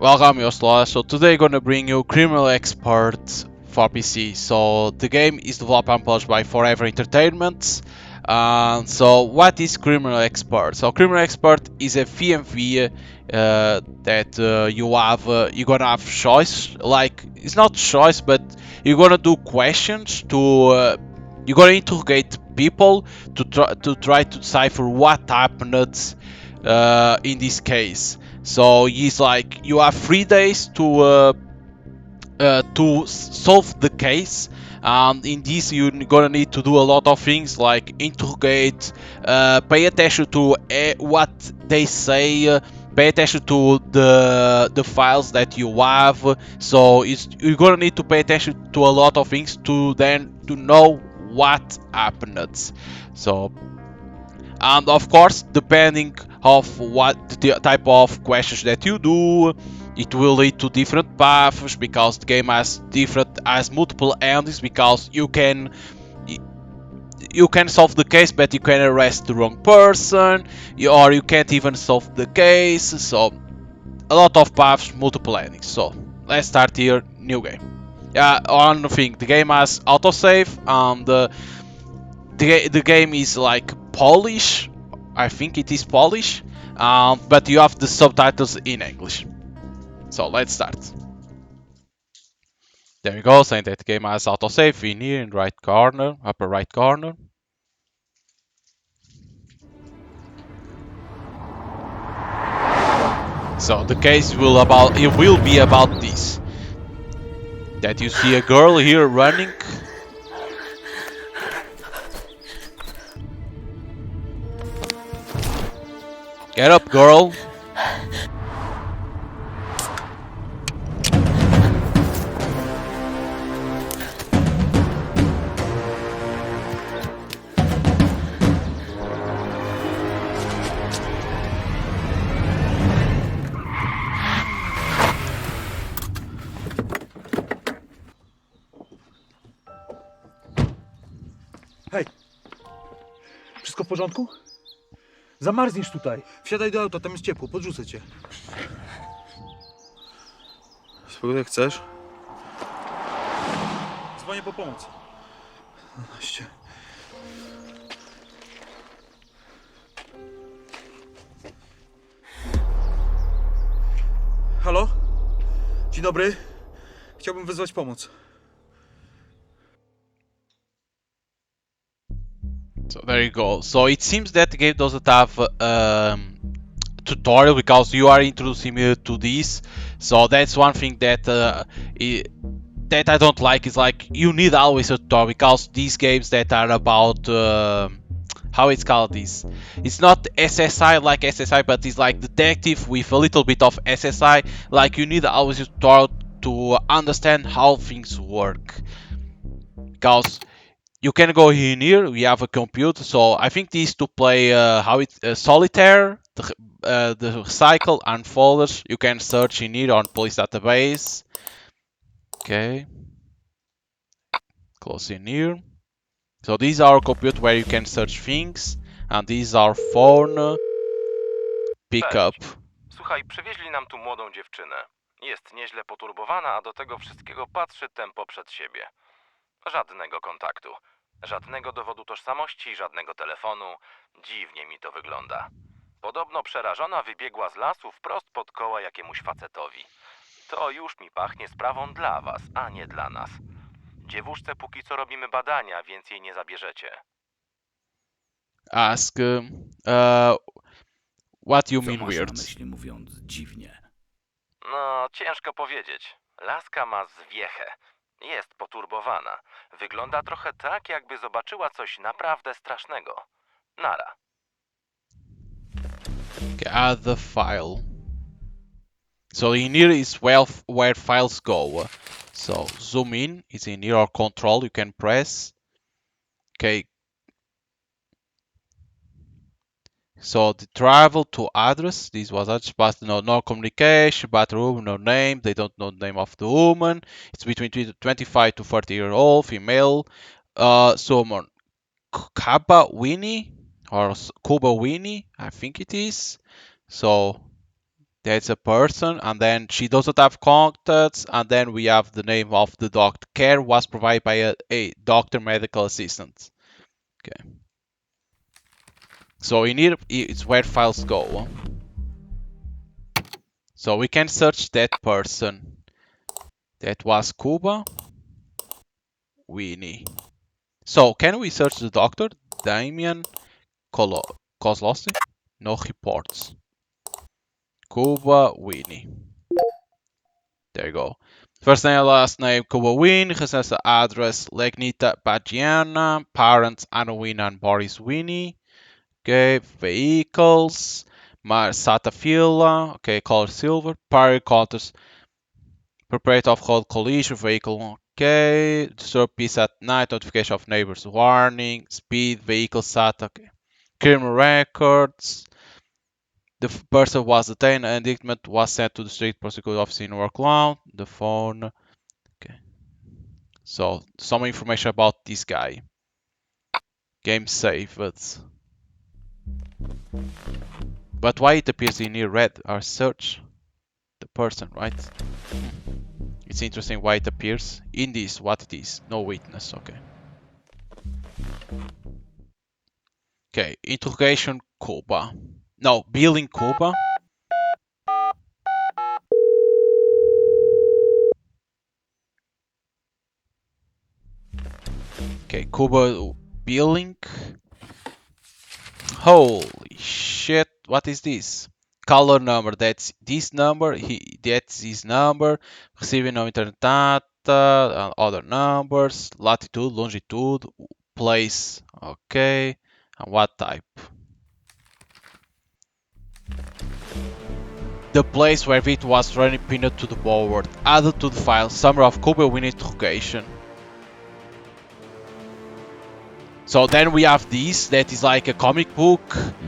Welcome, Yosla. So today gonna bring you Criminal Expert for PC. So the game is developed and published by Forever Entertainment. So what is Criminal Expert? So Criminal Expert is a VMV that you're gonna have choice. Like it's not choice, but you're gonna do questions to you're gonna interrogate people to try to decipher what happened in this case. So he's like, you have 3 days to solve the case. And in this, you're gonna need to do a lot of things like interrogate, pay attention to what they say, pay attention to the files that you have. So you're gonna need to pay attention to a lot of things to know what happened. So, and of course, depending of what the type of questions that you do, it will lead to different paths because the game has multiple endings. Because you can solve the case, but you can arrest the wrong person, or you can't even solve the case. So a lot of paths, multiple endings. So let's start here. New game. One thing, the game has autosave, and the game is like Polish. I think it is Polish, but you have the subtitles in English. So let's start. There you go, saying that the game has autosave in here in right corner, upper right corner. So the case will be about this. That you see a girl here running. Get up, girl. Hej! Wszystko w porządku? Zamarzniesz tutaj. Wsiadaj do auta, tam jest ciepło, podrzucę cię. Spoko, jak chcesz? Dzwonię po pomoc. 12. Halo? Dzień dobry. Chciałbym wezwać pomoc. So there you go. So it seems that the game doesn't have tutorial because you are introducing me to this. So that's one thing that that I don't like. Is like you need always a tutorial because these games that are about how it's called this. It's not SSI like SSI, but it's like detective with a little bit of SSI. Like you need always a tutorial to understand how things work because you can go in here. We have a computer, so I think these to play how it solitaire, the cycle and folders. You can search in here on police database. Okay, close in here. So these are computer where you can search things, and these are phone pickup. Cześć. Słuchaj, przywieźli nam tu młodą dziewczynę. Jest nieźle poturbowana, a do tego wszystkiego patrzy tempo przed siebie. Żadnego kontaktu. Żadnego dowodu tożsamości, żadnego telefonu. Dziwnie mi to wygląda. Podobno przerażona wybiegła z lasu wprost pod koła jakiemuś facetowi. To już mi pachnie sprawą dla was, a nie dla nas. Dziewuszce póki co robimy badania, więc jej nie zabierzecie. Ask what you Co mean masz weird. na myśli mówiąc dziwnie? No, ciężko powiedzieć. Laska ma zwiechę. Jest poturbowana. Wygląda trochę tak, jakby zobaczyła coś naprawdę strasznego. Nara. Okay, add the file. So in here is where files go. So zoom in, it's in here, or control you can press. Okay. So the travel to address, this was address, but no communication, bathroom, no name, they don't know the name of the woman. It's between 25 to 30-year old, female. Someone Kaba Winnie or Kuba Winnie, I think it is. So That's a person, and then she doesn't have contacts, and then we have the name of the doctor. Care was provided by a doctor medical assistant. Okay. So in here, it's where files go. So we can search that person. That was Kuba Winnie. So can we search the doctor? Damien Kozlowski? No reports. Kuba Winnie. There you go. First name, last name, Kuba Winnie. Residence address, Legnita Bagiana. Parents, Anna Winnie and Boris Winnie. Okay, vehicles. Marsata Fila. Okay, color silver. Prior counters. Prepared off-road collision vehicle. Okay. Disturb peace at night. Notification of neighbors. Warning. Speed. Vehicle SAT. Okay. Criminal records. The person was detained and indictment was sent to the street prosecutor office in Worklown. The phone. Okay. So some information about this guy. Game saved. But why it appears in here red? Our search the person, right? It's interesting why it appears in this. What it is? No witness. Okay. Okay. Interrogation Kuba. No, billing Kuba. Okay, Kuba billing. Holy shit! What is this? Color number. That's this number. That's his number. Receiving no internet data. Other numbers. Latitude, longitude, place. Okay. And what type? The place where it was running pinned to the board. Added to the file. Summary of Kuba Win interrogation. So then we have this. That is like a comic book.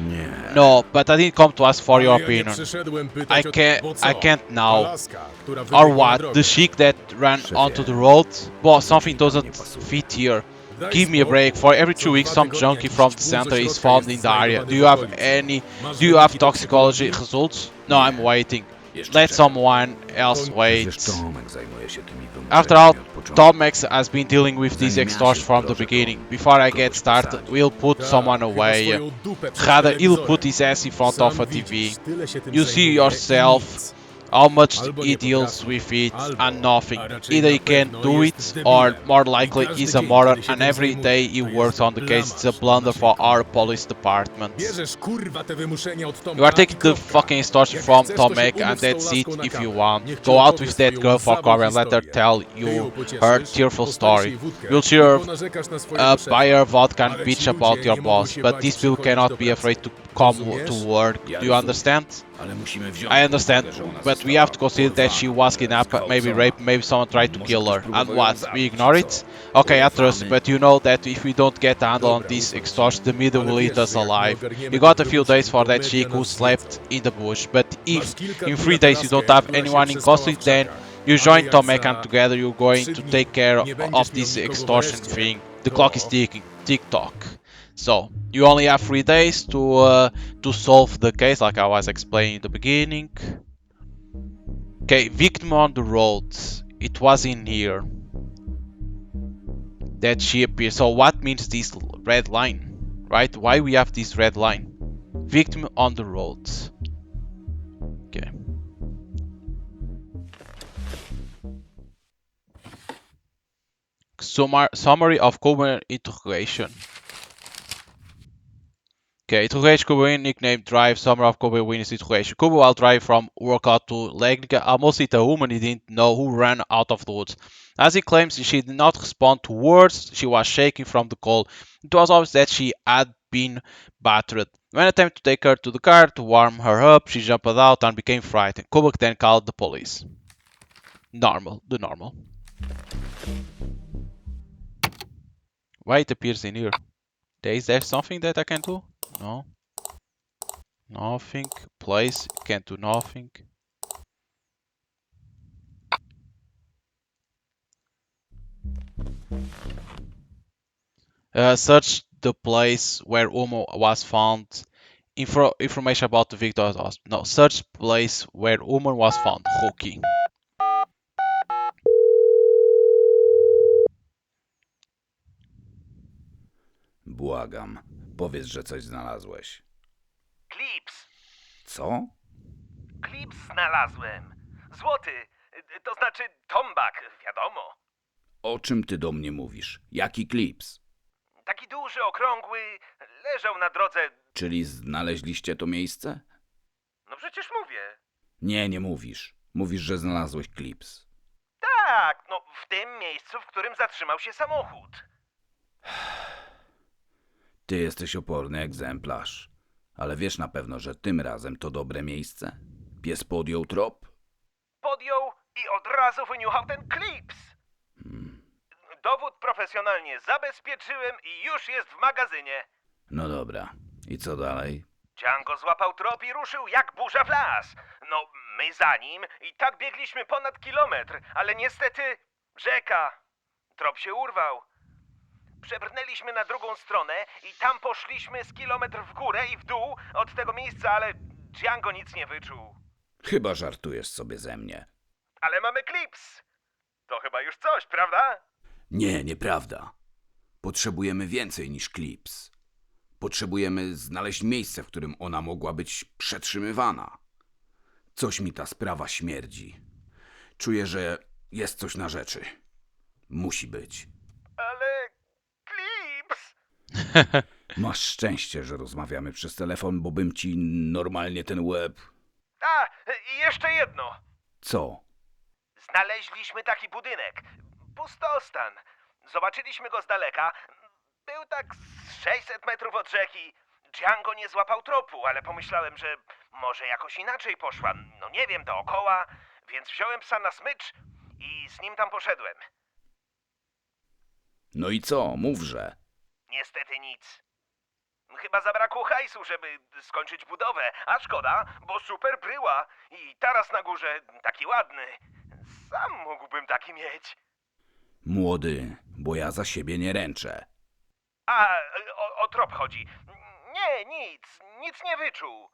Nie. No, but I didn't come to ask for your Ale ja nie opinion. przyszedłem pytać I o to, can't. bo co? I can't now. Alaska, która Or wybiegła na what? drogę. The chick that ran Szefie, onto the road? Well, coś something mi tam nie doesn't pasuje. fit here. Daj Give me a spokój. break. For every Co 2 weeks, dwa some tygodnie junkie jakiś from the ćpun ze center is środka found jest in the area. znajdowany Do w you have okolicy. any? Masz Do you have wyniki toxicology toksykologii? results? No, Nie. I'm waiting. Jeszcze Let czekam. someone else To- wait. Przecież Tomek zajmuje się tymi After all, wymówieniami od początku. Tomex has been dealing with these Zanim ja extorts się from the wdrożę, to beginning. Before I kogoś get started, posadzi. we'll put Tak, someone chyba away. swoją dupę przed Rather, he'll telewizorem. put his ass in front Sam of a TV. widzisz, tyle się tym You see zajmuje yourself i nic. how much Albo he nie deals potrafi, with it albo, and nothing. a raczej Either na he can't pewno do jest it, debilem. or more I likely każdy he's a dzień, moron, kiedy się and tym every zajmuje, day he to works jest on the case. It's a blamaż na blunder for naszym our kraju. police department. Bierzesz kurwa te wymuszenia od Tomka You are i taking the kropka. fucking extortion Jak from chcesz, to się Tomek, umów and z tą that's it laską na if you kawę. want. Niech ci Go out opowie with that swoją girl for łzawą cover and let her historię. tell Ty you ją pocieszysz, her tearful postawisz story. jej wódkę You'll i cheer ponarzekasz na swojego szefa. buy her vodka and Ale bitch ci about ludzie your nie mogą boss, się but bać these people przychodzić cannot do be pracy. afraid to come to Rozumiesz? work. Ja Do you understand? Ale musimy wziąć I pod understand, uwagę, że ona but we została have to consider that she porwana, was kidnapped, maybe zgwałcona. raped, maybe someone tried to Może kill ktoś her. próbował And ją what? zabić, We ignore co? it? Okay, I trust, Porywamy. but you know that if we don't get a handle on Dobra, this ufam ci. extortion, the media Ale will eat wiesz, us że jak nie alive. ogarniemy You got a tych few wymuszeń, days for to that media chick who nas slept zjedzą. in the bush, but Masz if kilka in dni 3 na days you laskę, don't have która się anyone in przespała custody, w then krzakach. you Ale join jak Tomek za and together you're going 3 to dni take care nie of będziesz miał this nikogo w extortion areszcie, thing. The to- clock is ticking. Tick-tock. So, you only have 3 days to solve the case, like I was explaining in the beginning. Okay, victim on the road. It was in here that she appeared. So what means this red line? Right? Why we have this red line? Victim on the road. Okay. Summary of Coben interrogation. Okay, interrogation Kuba nickname drive, summary of Kuba Winnie's interrogation. Kuba while driving from workout to Legnica, almost hit a woman he didn't know who ran out of the woods. As he claims, she did not respond to words, she was shaking from the cold. It was obvious that she had been battered. When attempted to take her to the car to warm her up, she jumped out and became frightened. Kuba then called the police. Normal, the normal. Why it appears in here? Is there something that I can do? No. Nothing. Place. Can't do nothing. Search the place where Umo was found Information about the victim. No, search place where woman was found. Hockey. Błagam, powiedz, że coś znalazłeś. Klips! Co? Klips znalazłem. Złoty, to znaczy tombak, wiadomo. O czym ty do mnie mówisz? Jaki klips? Taki duży, okrągły, leżał na drodze. Czyli znaleźliście to miejsce? No przecież mówię. Nie mówisz. Mówisz, że znalazłeś klips. Tak, no w tym miejscu, w którym zatrzymał się samochód. Ty jesteś oporny egzemplarz. Ale wiesz na pewno, że tym razem to dobre miejsce? Pies podjął trop? Podjął i od razu wyniuchał ten klips. Dowód profesjonalnie zabezpieczyłem i już jest w magazynie. No dobra. I co dalej? Django złapał trop i ruszył jak burza w las. No, my za nim i tak biegliśmy ponad kilometr, ale niestety rzeka. Trop się urwał. Przebrnęliśmy na drugą stronę i tam poszliśmy z kilometr w górę i w dół od tego miejsca, ale Django nic nie wyczuł. Chyba żartujesz sobie ze mnie. Ale mamy klips. To chyba już coś, prawda? Nie, nieprawda. Potrzebujemy więcej niż klips. Potrzebujemy znaleźć miejsce, w którym ona mogła być przetrzymywana. Coś mi ta sprawa śmierdzi. Czuję, że jest coś na rzeczy. Musi być. Ale klips! Masz szczęście, że rozmawiamy przez telefon, bo bym ci normalnie ten łeb... A, i jeszcze jedno. Co? Znaleźliśmy taki budynek. Pustostan. Zobaczyliśmy go z daleka. Był tak z 600 metrów od rzeki. Django nie złapał tropu, ale pomyślałem, że może jakoś inaczej poszła. No nie wiem, dookoła. Więc wziąłem psa na smycz i z nim tam poszedłem. No i co? Mówże. Niestety nic. Chyba zabrakło hajsu, żeby skończyć budowę. A szkoda, bo super bryła. I taras na górze taki ładny. Sam mógłbym taki mieć. Młody, bo ja za siebie nie ręczę. A, o trop chodzi. Nie, nic nie wyczuł.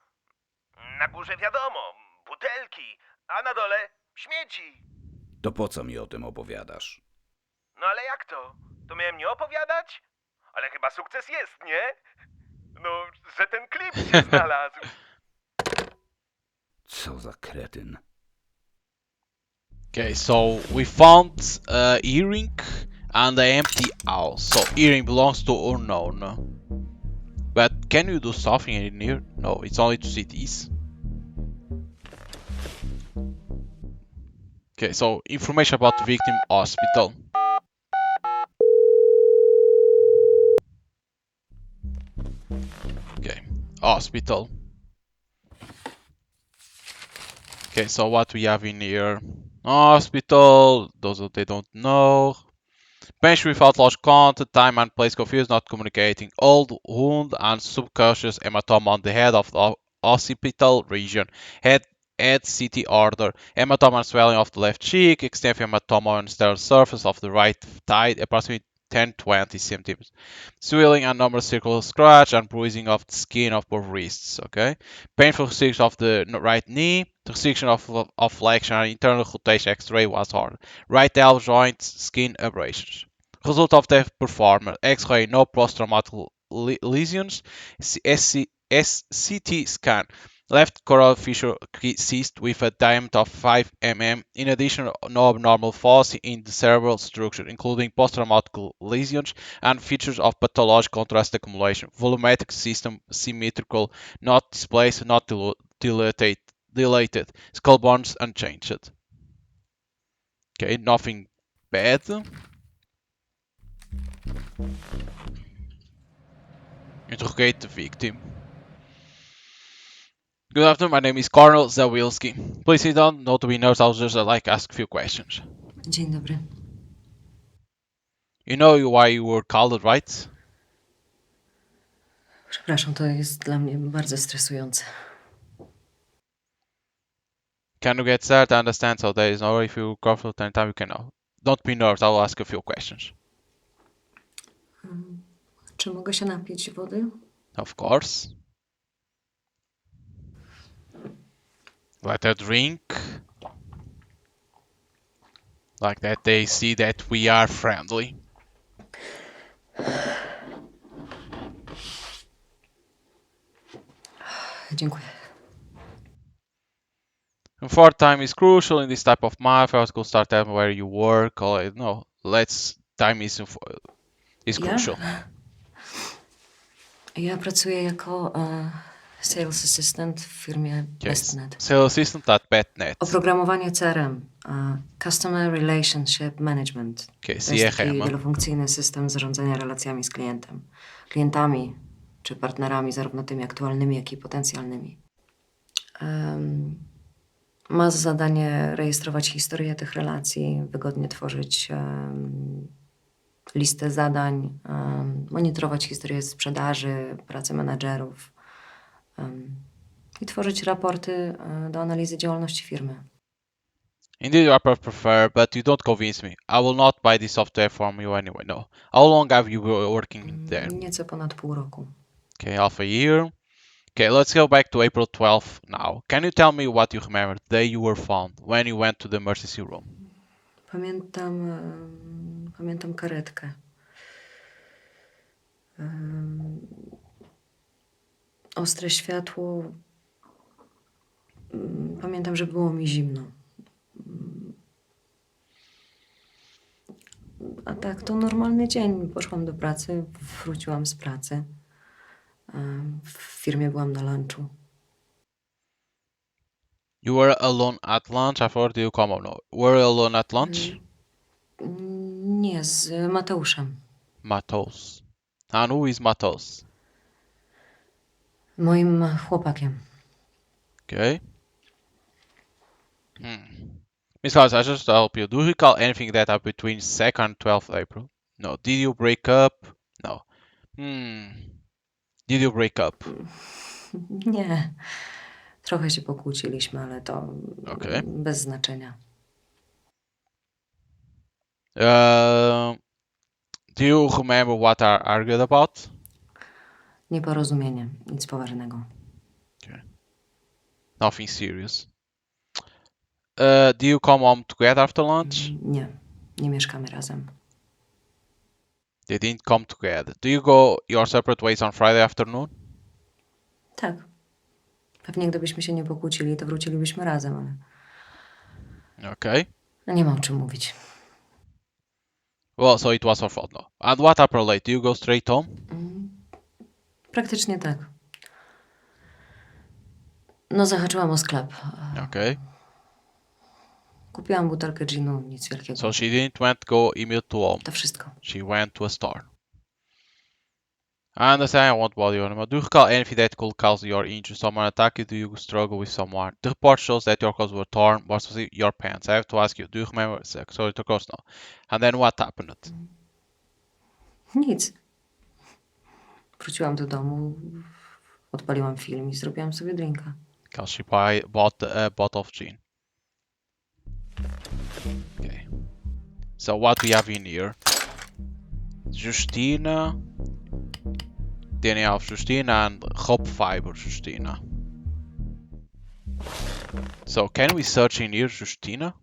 Na górze wiadomo, butelki, a na dole śmieci. To po co mi o tym opowiadasz? No ale jak to? To miałem nie opowiadać? Ale chyba sukces jest, nie? No, że ten klip się znalazł. Co za kretyn. Okay, so we found earring and an empty house. So earring belongs to unknown. But can you do something in here? No, it's only to cities. Okay, so information about the victim hospital. Okay, hospital. Okay, so what we have in here? Hospital, those they don't know. Bench without large content, time and place confused, not communicating. Old wound and subconscious hematoma on the head of the occipital region. Head CT order. Hematoma and swelling of the left cheek. Extensive hematoma on the external surface of the right thigh, approximately 10-20 centimeters. Swelling and normal circular scratch and bruising of the skin of both wrists. Okay. Painful restriction of the right knee. The restriction of flexion and internal rotation X-ray was hard. Right elbow joint skin abrasions. Result of the performer: X-ray, no post-traumatic lesions. CT scan: left coral fissure cyst with a diameter of 5 mm. In addition, no abnormal falls in the cerebral structure, including post-traumatic lesions and features of pathologic contrast accumulation. Volumetric system symmetrical, not displaced, not dilated. Skull bones unchanged. Okay, nothing bad. Interrogate the victim. Good afternoon, my name is Colonel Zawilski. Please sit down, not to be nervous, I'll just like ask a few questions. Dzień dobry. You know why you were called, right? Przepraszam, to jest dla mnie bardzo stresujące. Can you get started? I understand, so there is no if you comfortable anytime you can know. Don't be nervous, I'll ask a few questions. Czy mogę się napić wody? Of course. Let her drink. Like that they see that we are friendly. Dziękuję. And fourth time is crucial in this type of mafia. Go start time where you work. Or no, time is crucial. Ja pracuję jako sales assistant w firmie BestNet. Sales assistant at BestNet. Oprogramowanie CRM, Customer Relationship Management. Okay, To jest taki CRM. wielofunkcyjny system zarządzania relacjami z klientami czy partnerami, zarówno tymi aktualnymi, jak i potencjalnymi. Ma za zadanie rejestrować historię tych relacji, wygodnie tworzyć listę zadań, monitorować historię sprzedaży, pracę menadżerów i tworzyć raporty do analizy działalności firmy. Indeed, you prefer, but you don't convince me. I will not buy this software from you anyway. No. How long have you been working there? Nieco ponad pół roku. Okay, half a year. Okay, let's go back to April 12th now. Can you tell me what you remember the day you were found, when you went to the emergency room? Pamiętam karetkę. Ostre światło. Pamiętam, że było mi zimno. A tak, to normalny dzień. Poszłam do pracy, wróciłam z pracy. W firmie byłam na lunchu. You were alone at lunch after you come home? No. Were you alone at lunch? Nie, z Mateuszem. Matos. And who is Matos? Moim chłopakiem. Okay. Miss Klaus, I just help you. Do you recall anything that happened between 2nd and 12th April? No. Did you break up? No. Did you break up? Nie. Trochę się pokłóciliśmy, ale to Okay. bez znaczenia. Do you remember what I argued about? Nieporozumienie. Nic poważnego. Nothing serious. Do you come home together after lunch? Nie. Nie mieszkamy razem. They didn't come together. Do you go your separate ways on Friday afternoon? Tak. Pewnie gdybyśmy się nie pokłócili, to wrócilibyśmy razem, ale Okay. nie ma o czym mówić. Well, so it was her fault, no. And what happened late? Do you go straight home? Praktycznie tak. No, zahaczyłam o sklep. Okay. Kupiłam butelkę ginu, nic wielkiego. So she didn't go immediately to home. To wszystko. She went to a store. I understand I won't bother you anymore. Do you recall anything that could cause your injury? Someone attacked you? Do you struggle with someone? The report shows that your clothes were torn. What was it? Your pants? I have to ask you. Do you remember? Sorry, to cross now. And then what happened? Nic. Wróciłam do domu, odpaliłam film i zrobiłam sobie drinka. Because she bought a bottle of gin. Okay. So what we have in here? Justina. DNA of Justina and hop fiber Justina. So can we search in here Justina?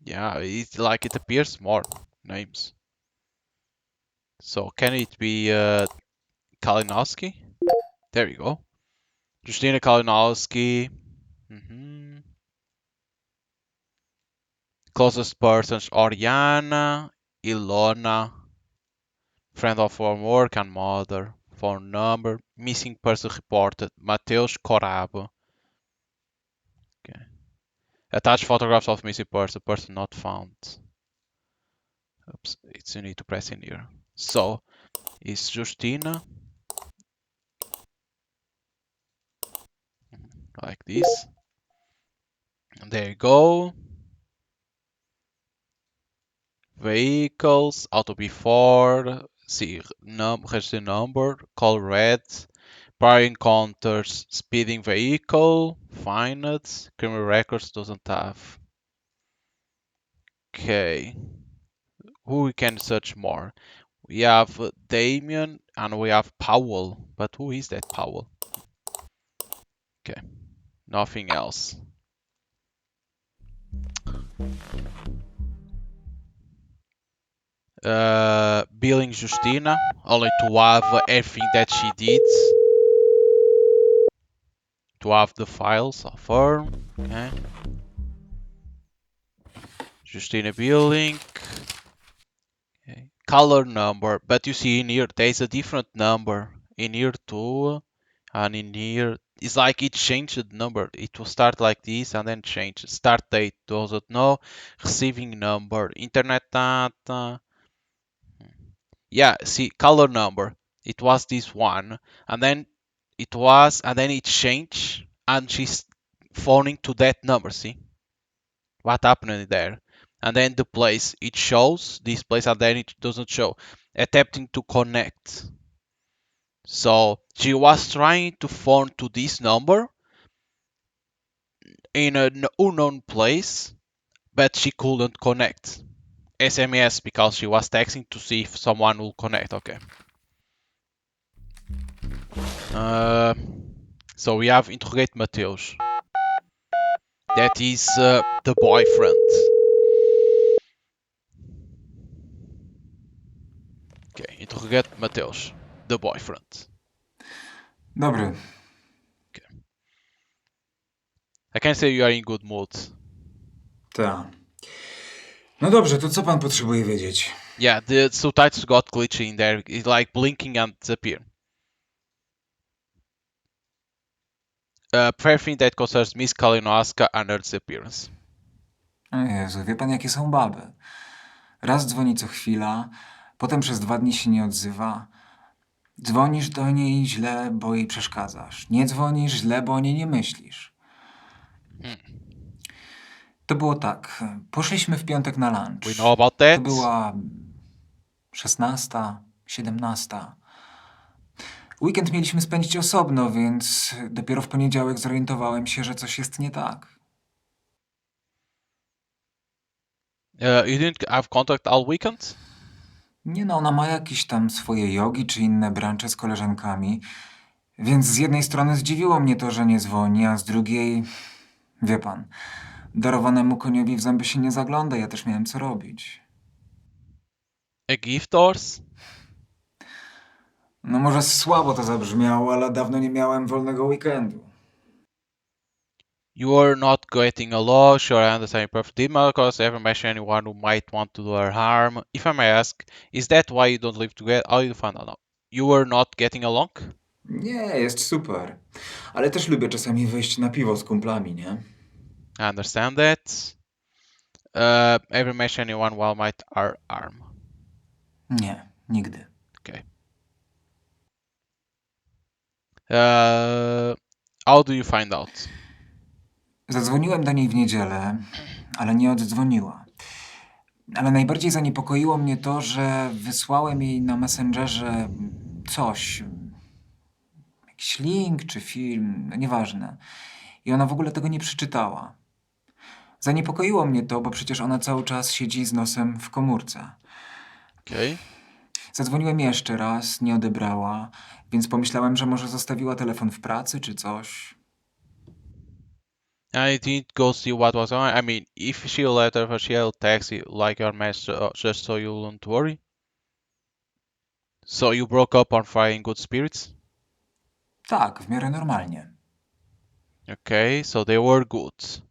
Yeah, it appears more names. So can it be Kalinowski? There you go. Justina Kalinowski. Closest persons: Oriana, Ilona, friend of our work and mother. Phone number. Missing person reported: Mateus Corabo. Okay. Attach photographs of missing person. Person not found. Oops, you need to press in here. So, it's Justina. Like this. And there you go. Vehicles, auto before, see register number, call red, prior encounters, speeding vehicle, find it, criminal records doesn't have. Okay, who we can search more? We have Damien and we have Powell, but who is that Powell? Okay. Nothing else. Billing Justina, only to have everything that she did. To have the files of her. Okay. Justina Billing. Okay. Color number, but you see in here there's a different number in here too, and in here it's like it changed the number. It will start like this and then change. Start date doesn't know. Receiving number, internet data. Yeah, see color number. It was this one, and then it changed, and she's phoning to that number. See what happened there? And then the place it shows this place, and then it doesn't show. Attempting to connect. So she was trying to phone to this number in an unknown place, but she couldn't connect. SMS because she was texting to see if someone will connect. Okay. So we have interrogate Mateus. That is the boyfriend. Okay, interrogate Mateus, the boyfriend. Dobry. I can say you are in good mood. Tak. No dobrze, to co pan potrzebuje wiedzieć? Yeah, the subtitles got glitchy in there. It's like blinking and disappear. Everything that concerns Miss Kalinowska and her disappearance. O Jezu, wie pan jakie są baby. Raz dzwoni co chwila, potem przez 2 dni się nie odzywa. Dzwonisz do niej źle, bo jej przeszkadzasz. Nie dzwonisz źle, bo o niej nie myślisz. To było tak. Poszliśmy w piątek na lunch. We know about that. To była 16, 17. Weekend mieliśmy spędzić osobno, więc dopiero w poniedziałek zorientowałem się, że coś jest nie tak. You didn't have contact all weekend? Nie no, ona ma jakieś tam swoje jogi czy inne brancze z koleżankami, więc z jednej strony zdziwiło mnie to, że nie dzwoni, a z drugiej, wie pan, darowanemu koniowi w zęby się nie zagląda, ja też miałem co robić. A gift horse? No może słabo to zabrzmiało, ale dawno nie miałem wolnego weekendu. You are not getting along, sure I understand you perfectly, because ever mention anyone who might want to do her harm. If I may ask, is that why you don't live together? How you find out? You were not getting along? Nie, jest super. Ale też lubię czasami wyjść na piwo z kumplami, nie? I understand that. Ever mention anyone while might our harm? Nie, nigdy. Okay. How do you find out? Zadzwoniłem do niej w niedzielę, ale nie oddzwoniła. Ale najbardziej zaniepokoiło mnie to, że wysłałem jej na Messengerze coś. Jakiś link czy film, no nieważne. I ona w ogóle tego nie przeczytała. Zaniepokoiło mnie to, bo przecież ona cały czas siedzi z nosem w komórce. Okay. Zadzwoniłem jeszcze raz, nie odebrała, więc pomyślałem, że może zostawiła telefon w pracy czy coś. I didn't go see what was on. I mean, if she'll letter, she'll text you like your message, just so you won't worry. So you broke up on Friday in good spirits? Tak, w miarę normalnie. Okay, so they were good.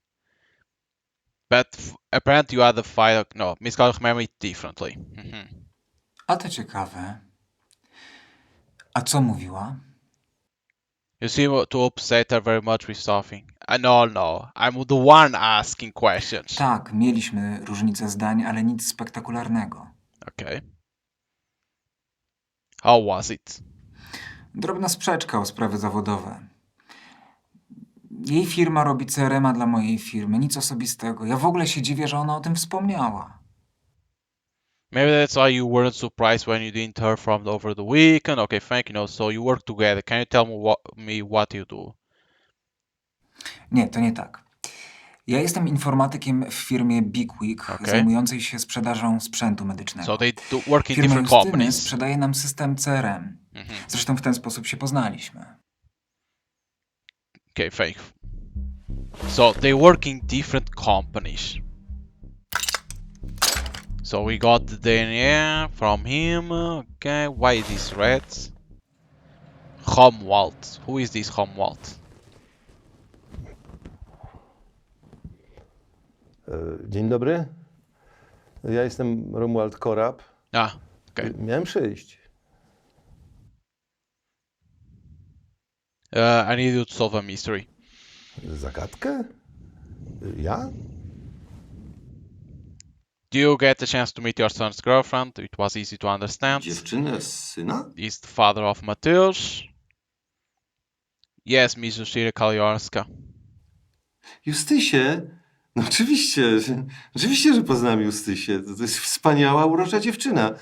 But apparently you had a fight. No, Miss Carl remember it differently. A to ciekawe. A co mówiła? You seem to upset her very much with something. No, I'm the one asking questions. Tak, mieliśmy różnice zdań, ale nic spektakularnego. Okay. How was it? Drobna sprzeczka o sprawy zawodowe. Jej firma robi CRM-a dla mojej firmy, nic osobistego. Ja w ogóle się dziwię, że ona o tym wspomniała. Maybe that's why you weren't surprised when you didn't hear from over the weekend. Okay, thank you. No, so you work together. Can you tell me what you do? Nie, to nie tak. Ja jestem informatykiem w firmie Big Week, Okay. zajmującej się sprzedażą sprzętu medycznego. So they do work in Firma different Justyny companies. sprzedaje nam system CRM. Zresztą w ten sposób się poznaliśmy. Okay, thank you. So they work in different companies. So we got the DNA from him. Okay, why these reds? Homwald. Who is this Homwald? Dzień dobry. Ja jestem Romuald Korab. Ah, okay. Miałem przyjść. I need you to solve a mystery. Zagadkę? Ja? Do you get a chance to meet your son's girlfriend? It was easy to understand. Dziewczynę z syna? Is the father of Mateusz? Yes, Miss Justyna Kaliorska. Justysię? No oczywiście. Oczywiście, że poznałem Justysię. To jest wspaniała, urocza dziewczyna.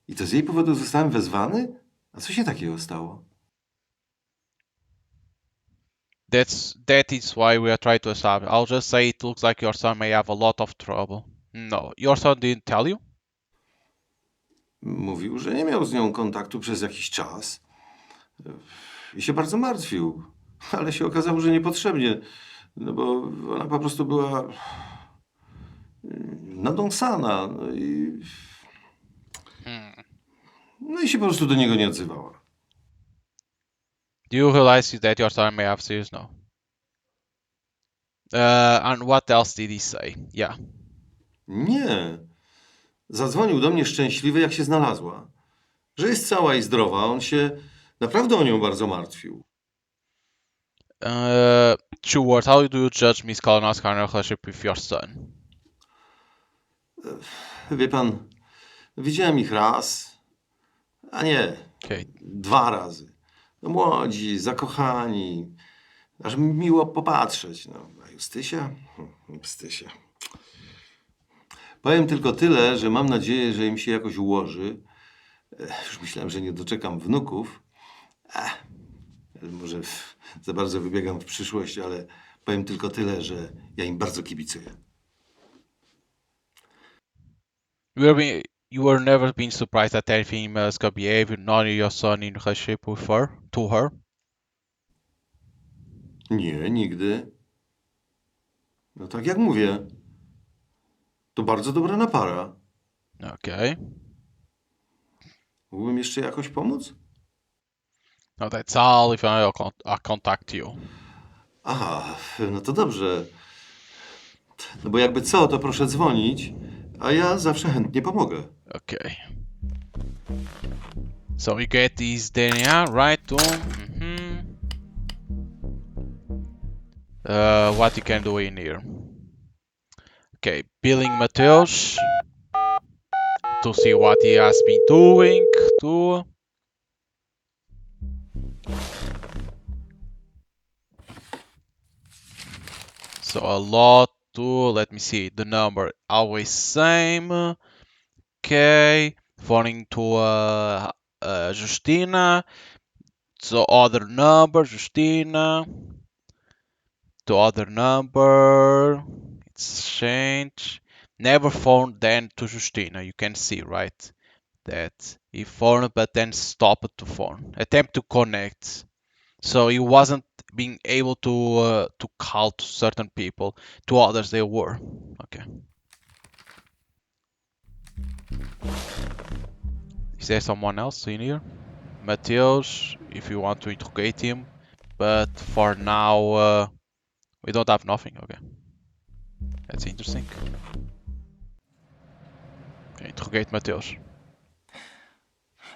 I to z jej powodu zostałem wezwany? A co się takiego stało? That is why we are trying to establish. I'll just say it looks like your son may have a lot of trouble. No, your son didn't tell you? Mówił, że nie miał z nią kontaktu przez jakiś czas. I się bardzo martwił. Ale się okazało, że niepotrzebnie. No bo ona po prostu była nadąsana. No i się po prostu do niego nie odzywała. Do you realize that your son may have serious no? And what else did he say? Yeah. Nie. Zadzwonił do mnie szczęśliwy, jak się znalazła. Że jest cała i zdrowa. On się naprawdę o nią bardzo martwił. Two words. How do you judge Miss Kalinowska's relationship with your son? Wie pan, widziałem ich raz, a nie, Okay. 2 razy. No, młodzi, zakochani. Aż miło popatrzeć. No, a Justysia? Justysia. Powiem tylko tyle, że mam nadzieję, że im się jakoś ułoży. Już myślałem, że nie doczekam wnuków. Może za bardzo wybiegam w przyszłość, ale powiem tylko tyle, że ja im bardzo kibicuję. You were never been surprised at anything Melska behaved, nor your son in relationship with her, to her? Nie, nigdy. No tak jak mówię, to bardzo dobra napara. Okay. Mógłbym jeszcze jakoś pomóc? No, that's all if I'll contact you. Aha, no to dobrze. No bo jakby co, to proszę dzwonić, a ja zawsze chętnie pomogę. Okay. So we get these DNA, right? What you can do in here? Okay, billing Mateusz to see what he has been doing too. So a lot to, let me see, the number always same. Okay, phoning to Justina. So other number, Justina. To other number, it's changed. Never phoned then to Justina. You can see, right? That he phoned but then stopped to phone. Attempt to connect. So he wasn't being able to call to certain people. To others they were. Okay. Is there someone else in here? Mateusz, if you want to interrogate him. But for now, we don't have nothing. Okay. That's interesting. Okay, interrogate Mateusz.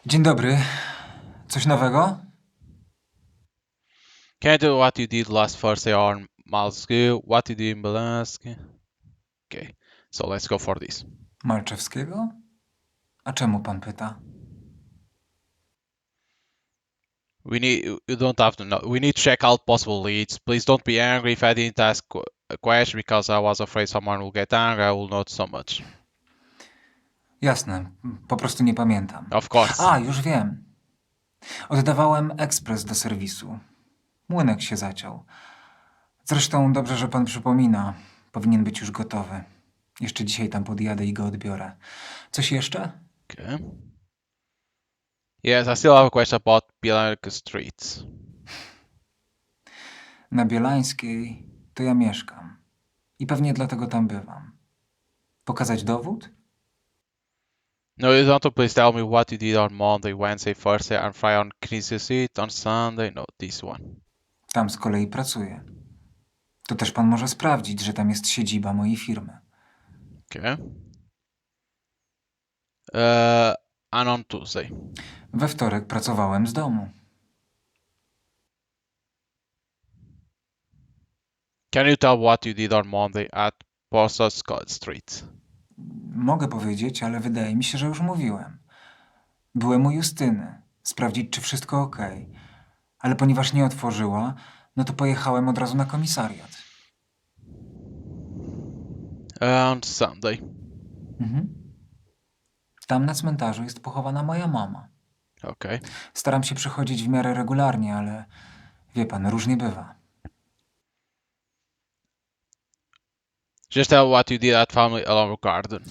Dzień dobry. Coś nowego? Can you do what you did last Thursday on Malski? What you did in Belenski? Okay, so let's go for this. Malczewskiego? A czemu pan pyta? You don't have to know. We need to check out possible leads. Please don't be angry if I didn't ask a question because I was afraid someone will get angry. I will not so much. Jasne, po prostu nie pamiętam. Of course. A, już wiem. Oddawałem ekspres do serwisu. Młynek się zaciął. Zresztą dobrze, że pan przypomina. Powinien być już gotowy. Jeszcze dzisiaj tam podjadę i go odbiorę. Coś jeszcze? Okay. Yes, I still have a question about Bielak Street. Na Bielańskiej to ja mieszkam. I pewnie dlatego tam bywam. Pokazać dowód? No, you don't please tell me what you did on Monday, Wednesday, Thursday, and Friday on Christmas Eve, on Sunday. No, this one. Tam z kolei pracuję. To też pan może sprawdzić, że tam jest siedziba mojej firmy. Okay. And on Tuesday. We wtorek pracowałem z domu. Can you tell what you did on Monday at Postal Scott Street? Mogę powiedzieć, ale wydaje mi się, że już mówiłem. Byłem u Justyny, sprawdzić, czy wszystko ok. Ale ponieważ nie otworzyła, no to pojechałem od razu na komisariat. On Sunday. Tam na cmentarzu jest pochowana moja mama. Okay. Staram się przychodzić w miarę regularnie, ale wie pan, różnie bywa. Just tell what you did at Family Along Garden.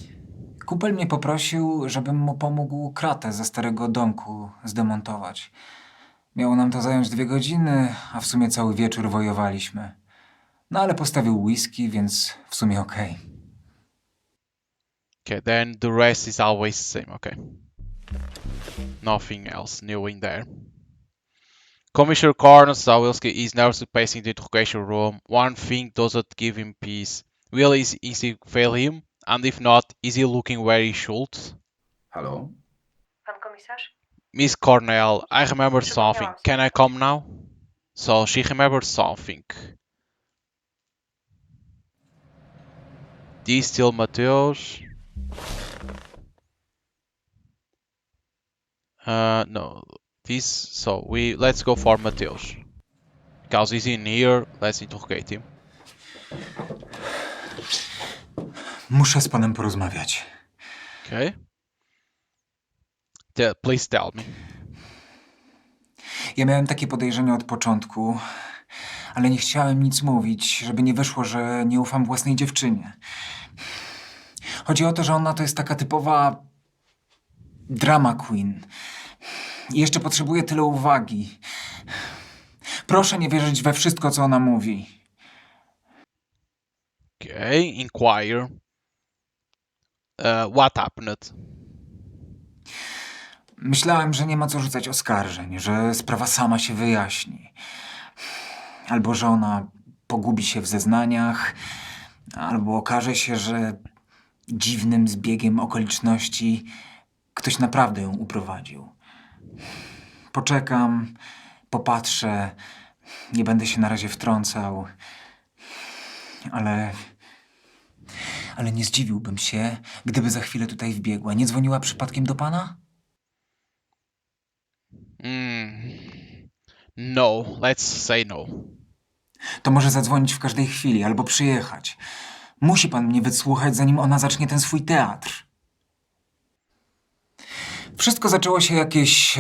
Kumpel mnie poprosił, żebym mu pomógł kratę ze starego domku zdemontować. Miało nam to zająć 2 godziny, a w sumie cały wieczór wojowaliśmy. No ale postawił whisky, więc w sumie okej. Okay, then the rest is always the same. Okay. Nothing else new in there. Commissioner Corner Zawilski is nervously pacing the interrogation room. One thing doesn't give him peace. Will his instinct fail him? And if not, is he looking where he should? Halo? Pan komisarz? Miss Cornell, I remember Przypomniałam something. sobie. Can I come now? So she remembered something. This still Mateusz. No. This, so let's go for Mateusz. Because he's in here, let's interrogate him. Muszę z panem porozmawiać. Okay. Please tell me. Ja miałem takie podejrzenie od początku, ale nie chciałem nic mówić, żeby nie wyszło, że nie ufam własnej dziewczynie. Chodzi o to, że ona to jest taka typowa drama queen. I jeszcze potrzebuje tyle uwagi. Proszę nie wierzyć we wszystko, co ona mówi. Okay, inquire. What happened? Myślałem, że nie ma co rzucać oskarżeń, że sprawa sama się wyjaśni. Albo że ona pogubi się w zeznaniach, albo okaże się, że dziwnym zbiegiem okoliczności ktoś naprawdę ją uprowadził. Poczekam, popatrzę, nie będę się na razie wtrącał, ale nie zdziwiłbym się, gdyby za chwilę tutaj wbiegła. Nie dzwoniła przypadkiem do pana? No, let's say no. To może zadzwonić w każdej chwili albo przyjechać. Musi pan mnie wysłuchać, zanim ona zacznie ten swój teatr. Wszystko zaczęło się jakieś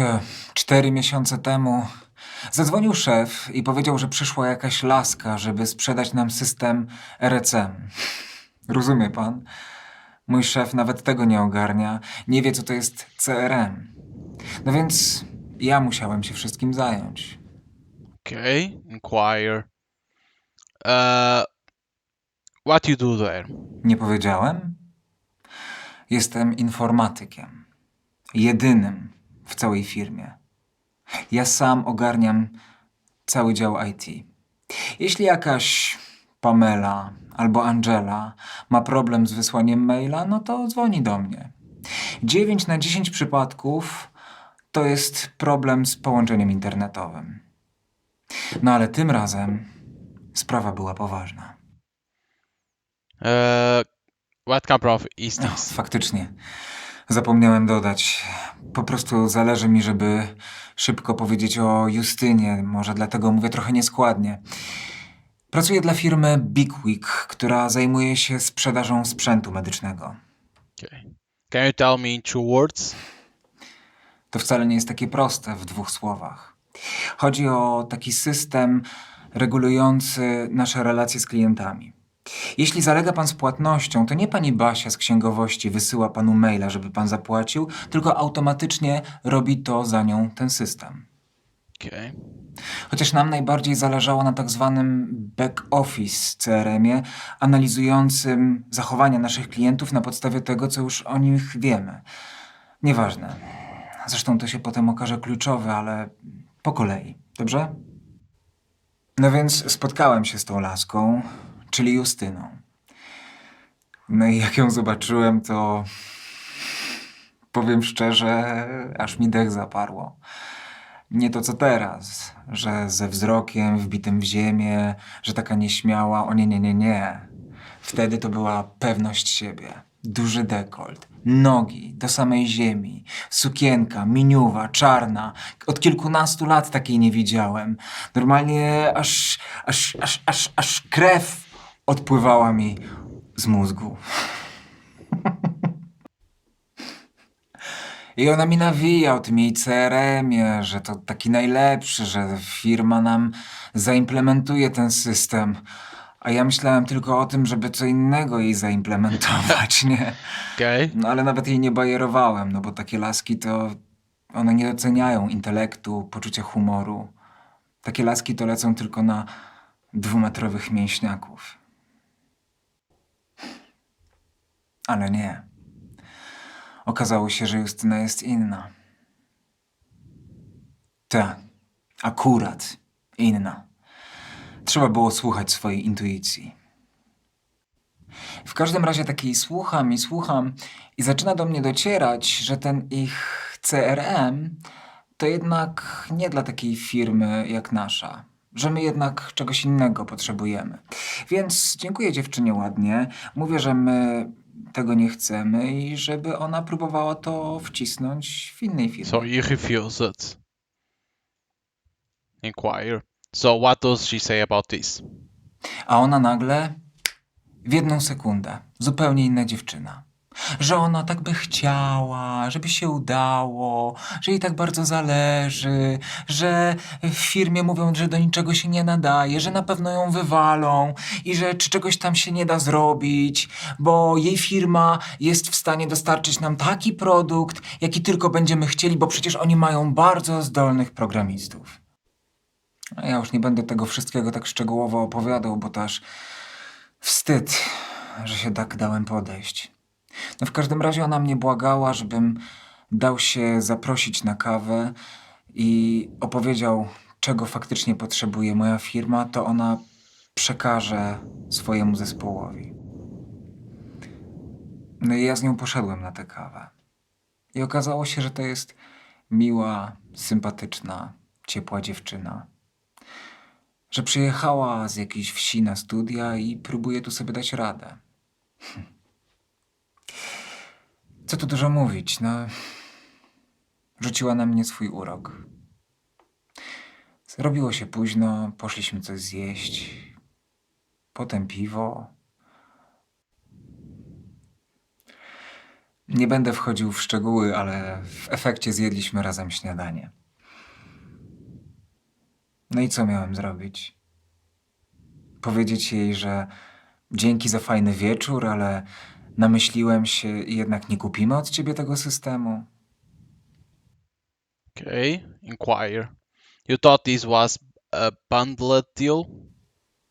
4 miesiące temu. Zadzwonił szef i powiedział, że przyszła jakaś laska, żeby sprzedać nam system RCM. Rozumie pan? Mój szef nawet tego nie ogarnia. Nie wie, co to jest CRM. No więc ja musiałem się wszystkim zająć. Okay, inquire. What you do there? Nie powiedziałem? Jestem informatykiem. Jedynym w całej firmie. Ja sam ogarniam cały dział IT. Jeśli jakaś Pamela albo Angela ma problem z wysłaniem maila, no to dzwoni do mnie. 9 na 10 przypadków to jest problem z połączeniem internetowym. No ale tym razem sprawa była poważna. What kind of is No, this? faktycznie. Zapomniałem dodać. Po prostu zależy mi, żeby szybko powiedzieć o Justynie. Może dlatego mówię trochę nieskładnie. Pracuję dla firmy Big Week, która zajmuje się sprzedażą sprzętu medycznego. Okay. Can you tell me in 2 words? To wcale nie jest takie proste w 2 słowach. Chodzi o taki system regulujący nasze relacje z klientami. Jeśli zalega pan z płatnością, to nie pani Basia z księgowości wysyła panu maila, żeby pan zapłacił, tylko automatycznie robi to za nią ten system. Okej. Chociaż nam najbardziej zależało na tak zwanym back-office CRM-ie, analizującym zachowania naszych klientów na podstawie tego, co już o nich wiemy. Nieważne. Zresztą to się potem okaże kluczowe, ale po kolei. Dobrze? No więc spotkałem się z tą laską, czyli Justyną. No i jak ją zobaczyłem, to powiem szczerze, aż mi dech zaparło. Nie to co teraz, że ze wzrokiem wbitym w ziemię, że taka nieśmiała. O nie, nie, nie, nie. Wtedy to była pewność siebie. Duży dekolt, nogi do samej ziemi, sukienka, miniuwa, czarna. Od kilkunastu lat takiej nie widziałem. Normalnie aż krew odpływała mi z mózgu. I ona mi nawija o tym jej CRM-ie, że to taki najlepszy, że firma nam zaimplementuje ten system. A ja myślałem tylko o tym, żeby co innego jej zaimplementować, nie? Okej. No ale nawet jej nie bajerowałem, no bo takie laski to... One nie doceniają intelektu, poczucia humoru. Takie laski to lecą tylko na 2-metrowych mięśniaków. Ale nie. Okazało się, że Justyna jest inna. Tak, akurat inna. Trzeba było słuchać swojej intuicji. W każdym razie takiej słucham i zaczyna do mnie docierać, że ten ich CRM to jednak nie dla takiej firmy jak nasza. Że my jednak czegoś innego potrzebujemy. Więc dziękuję dziewczynie ładnie. Mówię, że my tego nie chcemy i żeby ona próbowała to wcisnąć w innej firmie. So you refuse it. Inquire. So what does she say about this? A ona nagle, w jedną sekundę, zupełnie inna dziewczyna. Że ona tak by chciała, żeby się udało, że jej tak bardzo zależy, że w firmie mówią, że do niczego się nie nadaje, że na pewno ją wywalą i że czy czegoś tam się nie da zrobić, bo jej firma jest w stanie dostarczyć nam taki produkt, jaki tylko będziemy chcieli, bo przecież oni mają bardzo zdolnych programistów. A ja już nie będę tego wszystkiego tak szczegółowo opowiadał, bo to aż wstyd, że się tak dałem podejść. No w każdym razie ona mnie błagała, żebym dał się zaprosić na kawę i opowiedział, czego faktycznie potrzebuje moja firma, to ona przekaże swojemu zespołowi. No i ja z nią poszedłem na tę kawę. I okazało się, że to jest miła, sympatyczna, ciepła dziewczyna. Że przyjechała z jakiejś wsi na studia i próbuje tu sobie dać radę. Co tu dużo mówić, no... Rzuciła na mnie swój urok. Zrobiło się późno, poszliśmy coś zjeść. Potem piwo. Nie będę wchodził w szczegóły, ale w efekcie zjedliśmy razem śniadanie. No i co miałem zrobić? Powiedzieć jej, że dzięki za fajny wieczór, ale namyśliłem się i jednak nie kupimy od ciebie tego systemu? Okay, inquire. You thought this was a bundled deal?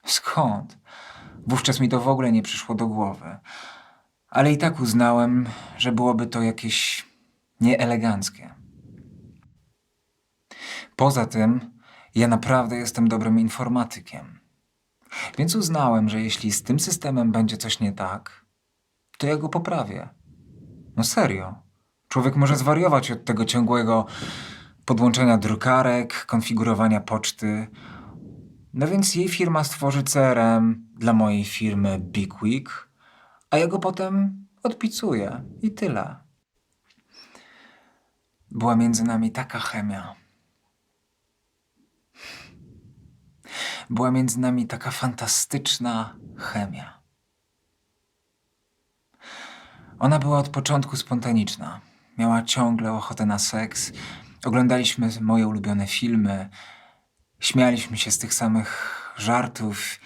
Skąd? Wówczas mi to w ogóle nie przyszło do głowy. Ale i tak uznałem, że byłoby to jakieś nieeleganckie. Poza tym, ja naprawdę jestem dobrym informatykiem. Więc uznałem, że jeśli z tym systemem będzie coś nie tak, to ja go poprawię. No serio. Człowiek może zwariować od tego ciągłego podłączenia drukarek, konfigurowania poczty. No więc jej firma stworzy CRM dla mojej firmy Big Week, a ja go potem odpicuję i tyle. Była między nami taka chemia. Była między nami taka fantastyczna chemia. Ona była od początku spontaniczna. Miała ciągle ochotę na seks. Oglądaliśmy moje ulubione filmy. Śmialiśmy się z tych samych żartów.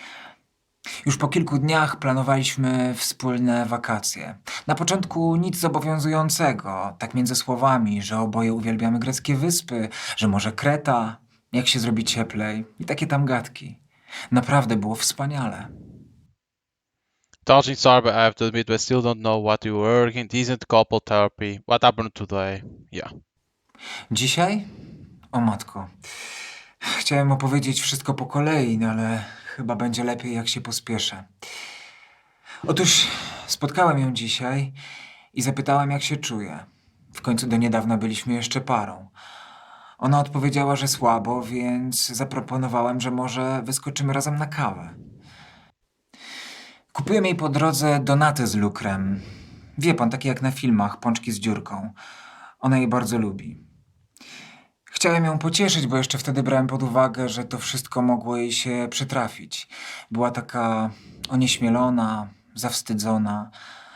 Już po kilku dniach planowaliśmy wspólne wakacje. Na początku nic zobowiązującego, tak między słowami, że oboje uwielbiamy greckie wyspy, że może Kreta. jak się zrobi cieplej i takie tam gadki. Naprawdę było wspaniale. Touching sorry, but I have to admit, I still don't know what you were working. Decent couple therapy. What happened today? Yeah. Dzisiaj? O matko. Chciałem opowiedzieć wszystko po kolei, no ale chyba będzie lepiej, jak się pospieszę. Otóż spotkałem ją dzisiaj i zapytałem, jak się czuje. W końcu do niedawna byliśmy jeszcze parą. Ona odpowiedziała, że słabo, więc zaproponowałem, że może wyskoczymy razem na kawę. Kupiłem jej po drodze donaty z lukrem. Wie pan, takie jak na filmach, pączki z dziurką. Ona je bardzo lubi. Chciałem ją pocieszyć, bo jeszcze wtedy brałem pod uwagę, że to wszystko mogło jej się przytrafić. Była taka onieśmielona, zawstydzona.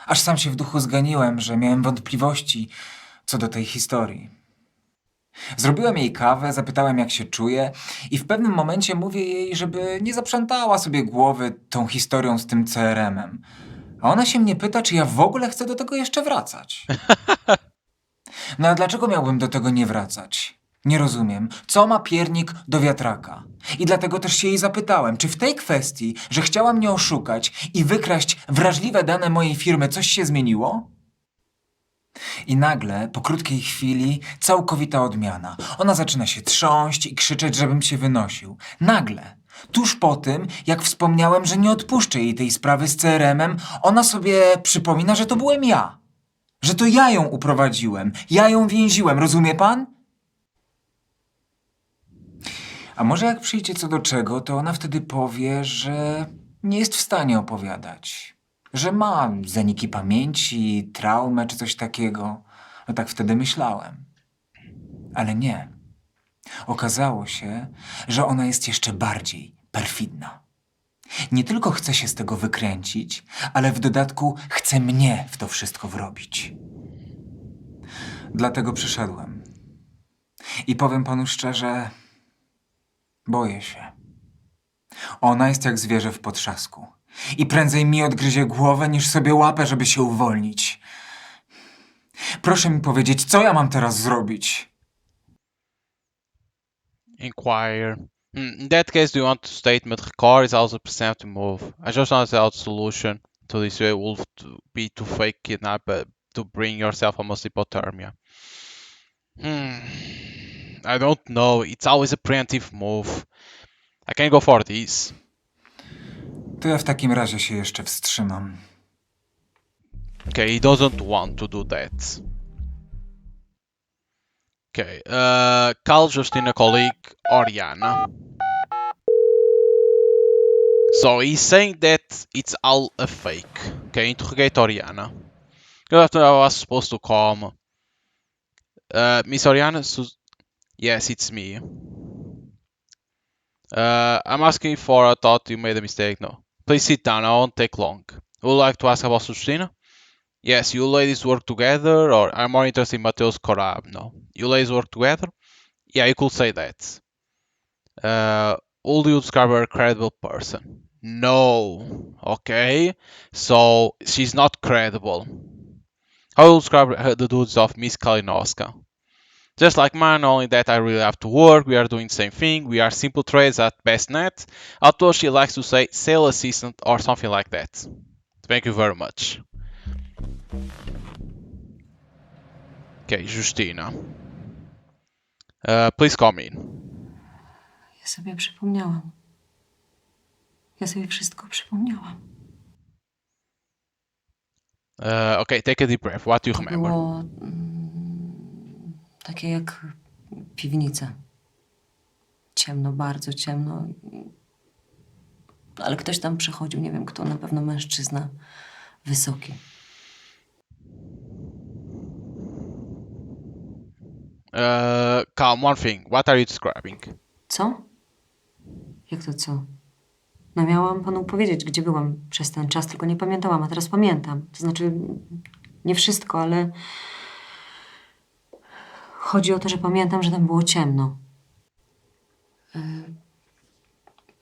Aż sam się w duchu zganiłem, że miałem wątpliwości co do tej historii. Zrobiłem jej kawę, zapytałem, jak się czuje i w pewnym momencie mówię jej, żeby nie zaprzątała sobie głowy tą historią z tym CRM-em. A ona się mnie pyta, czy ja w ogóle chcę do tego jeszcze wracać. No a dlaczego miałbym do tego nie wracać? Nie rozumiem. Co ma piernik do wiatraka? I dlatego też się jej zapytałem, czy w tej kwestii, że chciała mnie oszukać i wykraść wrażliwe dane mojej firmy, coś się zmieniło? I nagle, po krótkiej chwili, całkowita odmiana. Ona zaczyna się trząść i krzyczeć, żebym się wynosił. Nagle, tuż po tym, jak wspomniałem, że nie odpuszczę jej tej sprawy z CRM-em, ona sobie przypomina, że to byłem ja. Że to ja ją uprowadziłem, ja ją więziłem, rozumie pan? A może jak przyjdzie co do czego, to ona wtedy powie, że nie jest w stanie opowiadać. Że ma zaniki pamięci, traumę czy coś takiego. No tak wtedy myślałem. Ale nie. Okazało się, że ona jest jeszcze bardziej perfidna. Nie tylko chce się z tego wykręcić, ale w dodatku chce mnie w to wszystko wrobić. Dlatego przyszedłem. I powiem panu szczerze, boję się. Ona jest jak zwierzę w potrzasku. I prędzej mi odgryzie głowę, niż sobie łapę, żeby się uwolnić. Proszę mi powiedzieć, co ja mam teraz zrobić? Inquire. In that case, do you want to statement the car is also present to move? I just want to out solution to this way will be to fake kidnap to bring yourself almost hypothermia. I don't know. It's always a preemptive move. I can go for this. To ja w takim razie się jeszcze wstrzymam. Okay, he doesn't want to do that. Okay, call Justina colleague Oriana. So he's saying that it's all a fake. Okay, interrogate Oriana. Good afternoon, I was supposed to come. Miss Oriana, yes, it's me. I'm asking for I thought you made a mistake. No. Please sit down, I won't take long. Would you like to ask about Justina? Yes, you ladies work together, or I'm more interested in Mateus Corab. No. You ladies work together? Yeah, you could say that. Would you describe her a credible person? No. Okay. So, she's not credible. How would you describe the dudes of Miss Kalinowska? Just like mine, only that I really have to work, we are doing the same thing, we are simple trades at BestNet, although she likes to say sales assistant or something like that. Thank you very much. Okay, Justina. Please come in. Ja sobie przypomniałam. Ja sobie wszystko przypomniałam. Okay, take a deep breath. What do you To remember? było takie jak piwnica. Ciemno, bardzo ciemno. Ale ktoś tam przechodził, nie wiem kto, na pewno mężczyzna. Wysoki. Calm, one thing. What are you describing? Co? Jak to co? No miałam panu powiedzieć, gdzie byłam przez ten czas, tylko nie pamiętałam, a teraz pamiętam. To znaczy, nie wszystko, ale chodzi o to, że pamiętam, że tam było ciemno.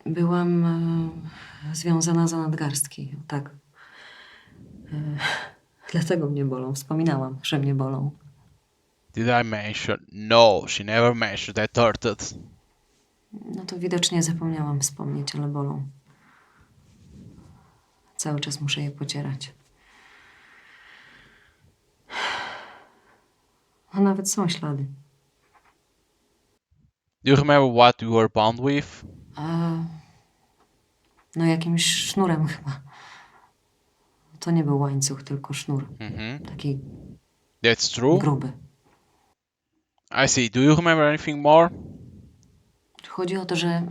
Byłam związana za nadgarstki, tak. Dlatego mnie bolą. Wspominałam, że mnie bolą. Did I mention? No, she never mentioned that turtle. No to widocznie zapomniałam wspomnieć, ale bolą. Cały czas muszę je pocierać. A nawet są ślady. Do you remember what you were bound with? No jakimś sznurem chyba. To nie był łańcuch, tylko sznur. Taki That's true. gruby. I see. Do you remember anything more? Chodzi o to, że...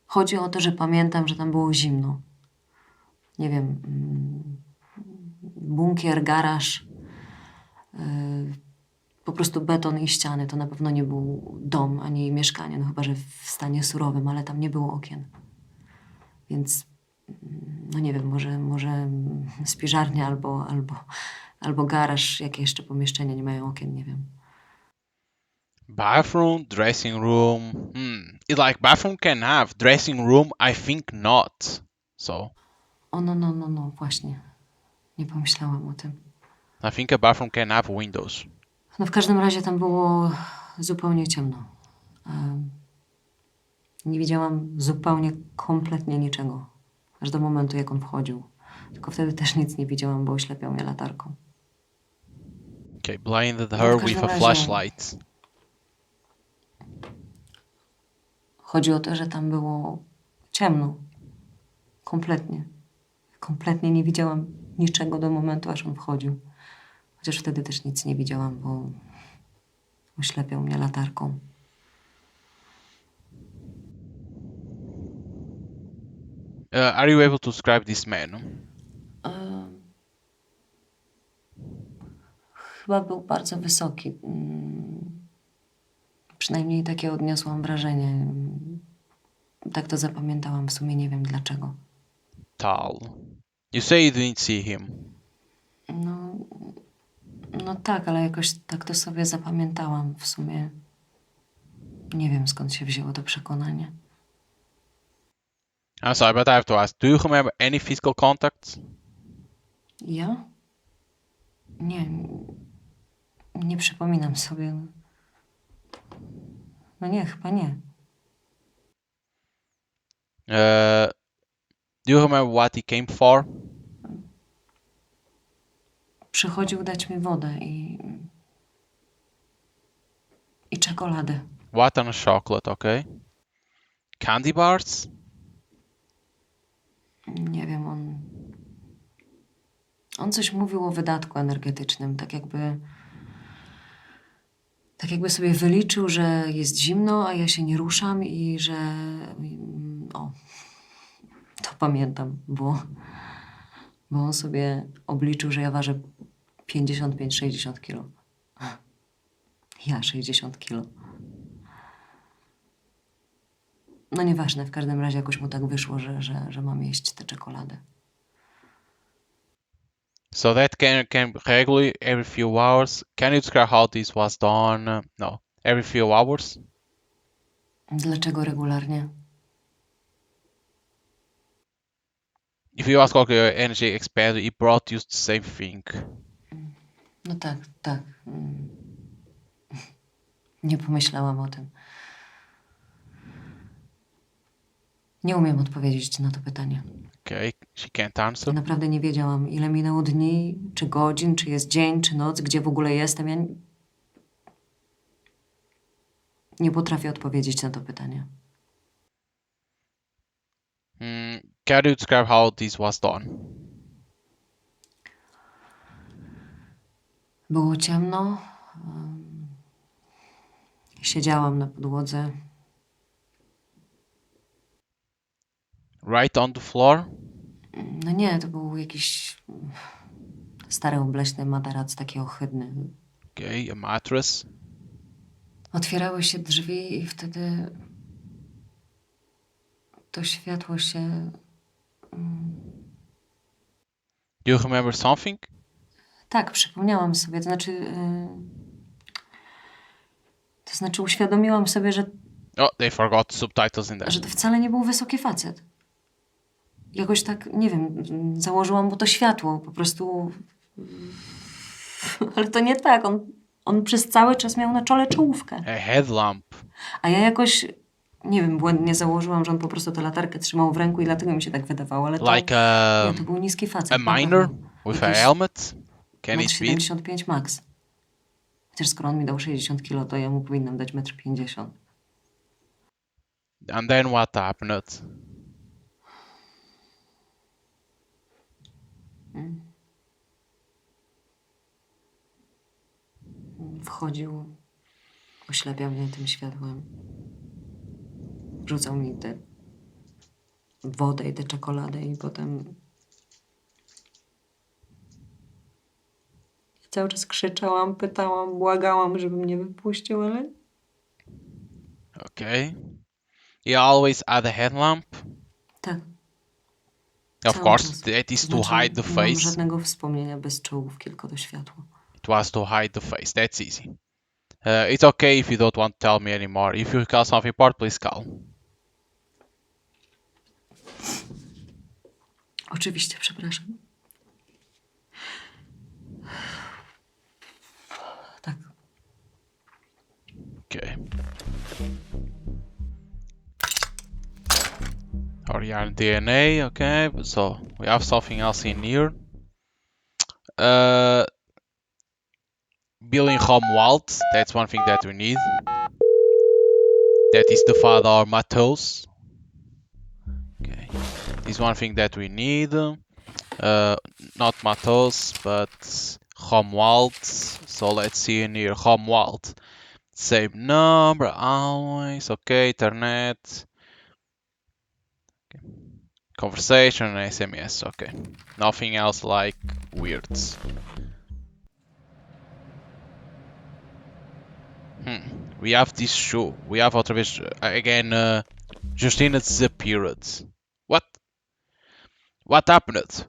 Chodzi o to, że pamiętam, że tam było zimno. Nie wiem... bunkier, garaż... po prostu beton i ściany. To na pewno nie był dom, ani mieszkanie. No chyba, że w stanie surowym, ale tam nie było okien. Więc... No nie wiem, może spiżarnia albo garaż. Jakie jeszcze pomieszczenia nie mają okien, nie wiem. Bathroom, dressing room. It's like bathroom can have, dressing room I think not. So O, no, właśnie. Nie pomyślałam o tym. I think a bathroom can have windows. No w każdym razie tam było zupełnie ciemno. Nie widziałam zupełnie, kompletnie niczego. Aż do momentu, jak on wchodził. Tylko wtedy też nic nie widziałam, bo oślepiał mnie latarką. Okay, blinded No, her w każdym with a razie- flashlight. Chodzi o to, że tam było ciemno. Kompletnie. Kompletnie nie widziałam niczego do momentu, aż on wchodził. Chociaż wtedy też nic nie widziałam, bo oślepiał mnie latarką. Are you able to describe this man? Chyba był bardzo wysoki. Przynajmniej takie odniosłam wrażenie. Tak to zapamiętałam, w sumie nie wiem dlaczego. Tall. You say you didn't see him. No tak, ale jakoś tak to sobie zapamiętałam. W sumie nie wiem, skąd się wzięło to przekonanie. I'm sorry, but I have to ask. Do you remember any physical contacts? Ja? Nie przypominam sobie. No nie, chyba nie. Do you remember what he came for? Przychodził dać mi wodę i czekoladę. What on a chocolate, okay? Candy bars? Nie wiem, on coś mówił o wydatku energetycznym, tak jakby sobie wyliczył, że jest zimno, a ja się nie ruszam i że... O, to pamiętam, bo on sobie obliczył, że ja ważę 55-60 kilo. Ja 60 kilo. No nieważne, w każdym razie jakoś mu tak wyszło, że mam jeść tę czekoladę. So that can regularly every few hours. Can you describe how this was done? No, every few hours. Dlaczego regularnie? If you ask how your energy expanded, it brought you the same thing. No tak. Nie pomyślałam o tym. Nie umiem odpowiedzieć na to pytanie. Okay, she can't answer. Naprawdę nie wiedziałam, ile minęło dni, czy godzin, czy jest dzień, czy noc, gdzie w ogóle jestem. Ja nie potrafię odpowiedzieć na to pytanie. Can you describe how this was done? Było ciemno. Siedziałam na podłodze. Right on the floor? No nie, to był jakiś stary, obleśny materac, taki ohydny. Okay, a mattress. Otwierały się drzwi i wtedy to światło się... Do you remember something? Tak, przypomniałam sobie, to znaczy uświadomiłam sobie, Oh, they forgot subtitles in there. że to wcale nie był wysoki facet. Jakoś tak, nie wiem, założyłam mu to światło, po prostu... Ale to nie tak, on On przez cały czas miał na czole czołówkę. A headlamp. A ja jakoś, nie wiem, błędnie założyłam, że on po prostu tę latarkę trzymał w ręku i dlatego mi się tak wydawało, ale to, Like nie, to był niski facet. a na miner pewno. with a Jakiś helmet? Can metr it be? 75 max. Chociaż skoro on mi dał 60 kilo, to ja mu powinnam dać 1,50 m. And then what happened? Wchodził, oślepiał mnie tym światłem. Rzucał mi tę wodę i tę czekoladę i potem... Cały czas krzyczałam, pytałam, błagałam, żeby mnie wypuścił, ale Okay. You always had a headlamp? tak. Of Cały course, czas. that is To to znaczy, hide the nie mam face. żadnego wspomnienia bez czołówki, tylko to światło. It was to hide the face. That's easy. It's okay if you don't want to tell me anymore. If you recall something important, please call. Oczywiście, przepraszam. Tak. Okay. Orion DNA, okay, so we have something else in here. Building home walls, that's one thing that we need. That is the father Matos. Okay, this is one thing that we need. Not Matos, but home walls. So let's see in here, home walls. Same number, always, okay, internet. Conversation and SMS, okay. Nothing else like weirds. We have this shoe. We have outra vez, again, Justina disappeared. What? What happened?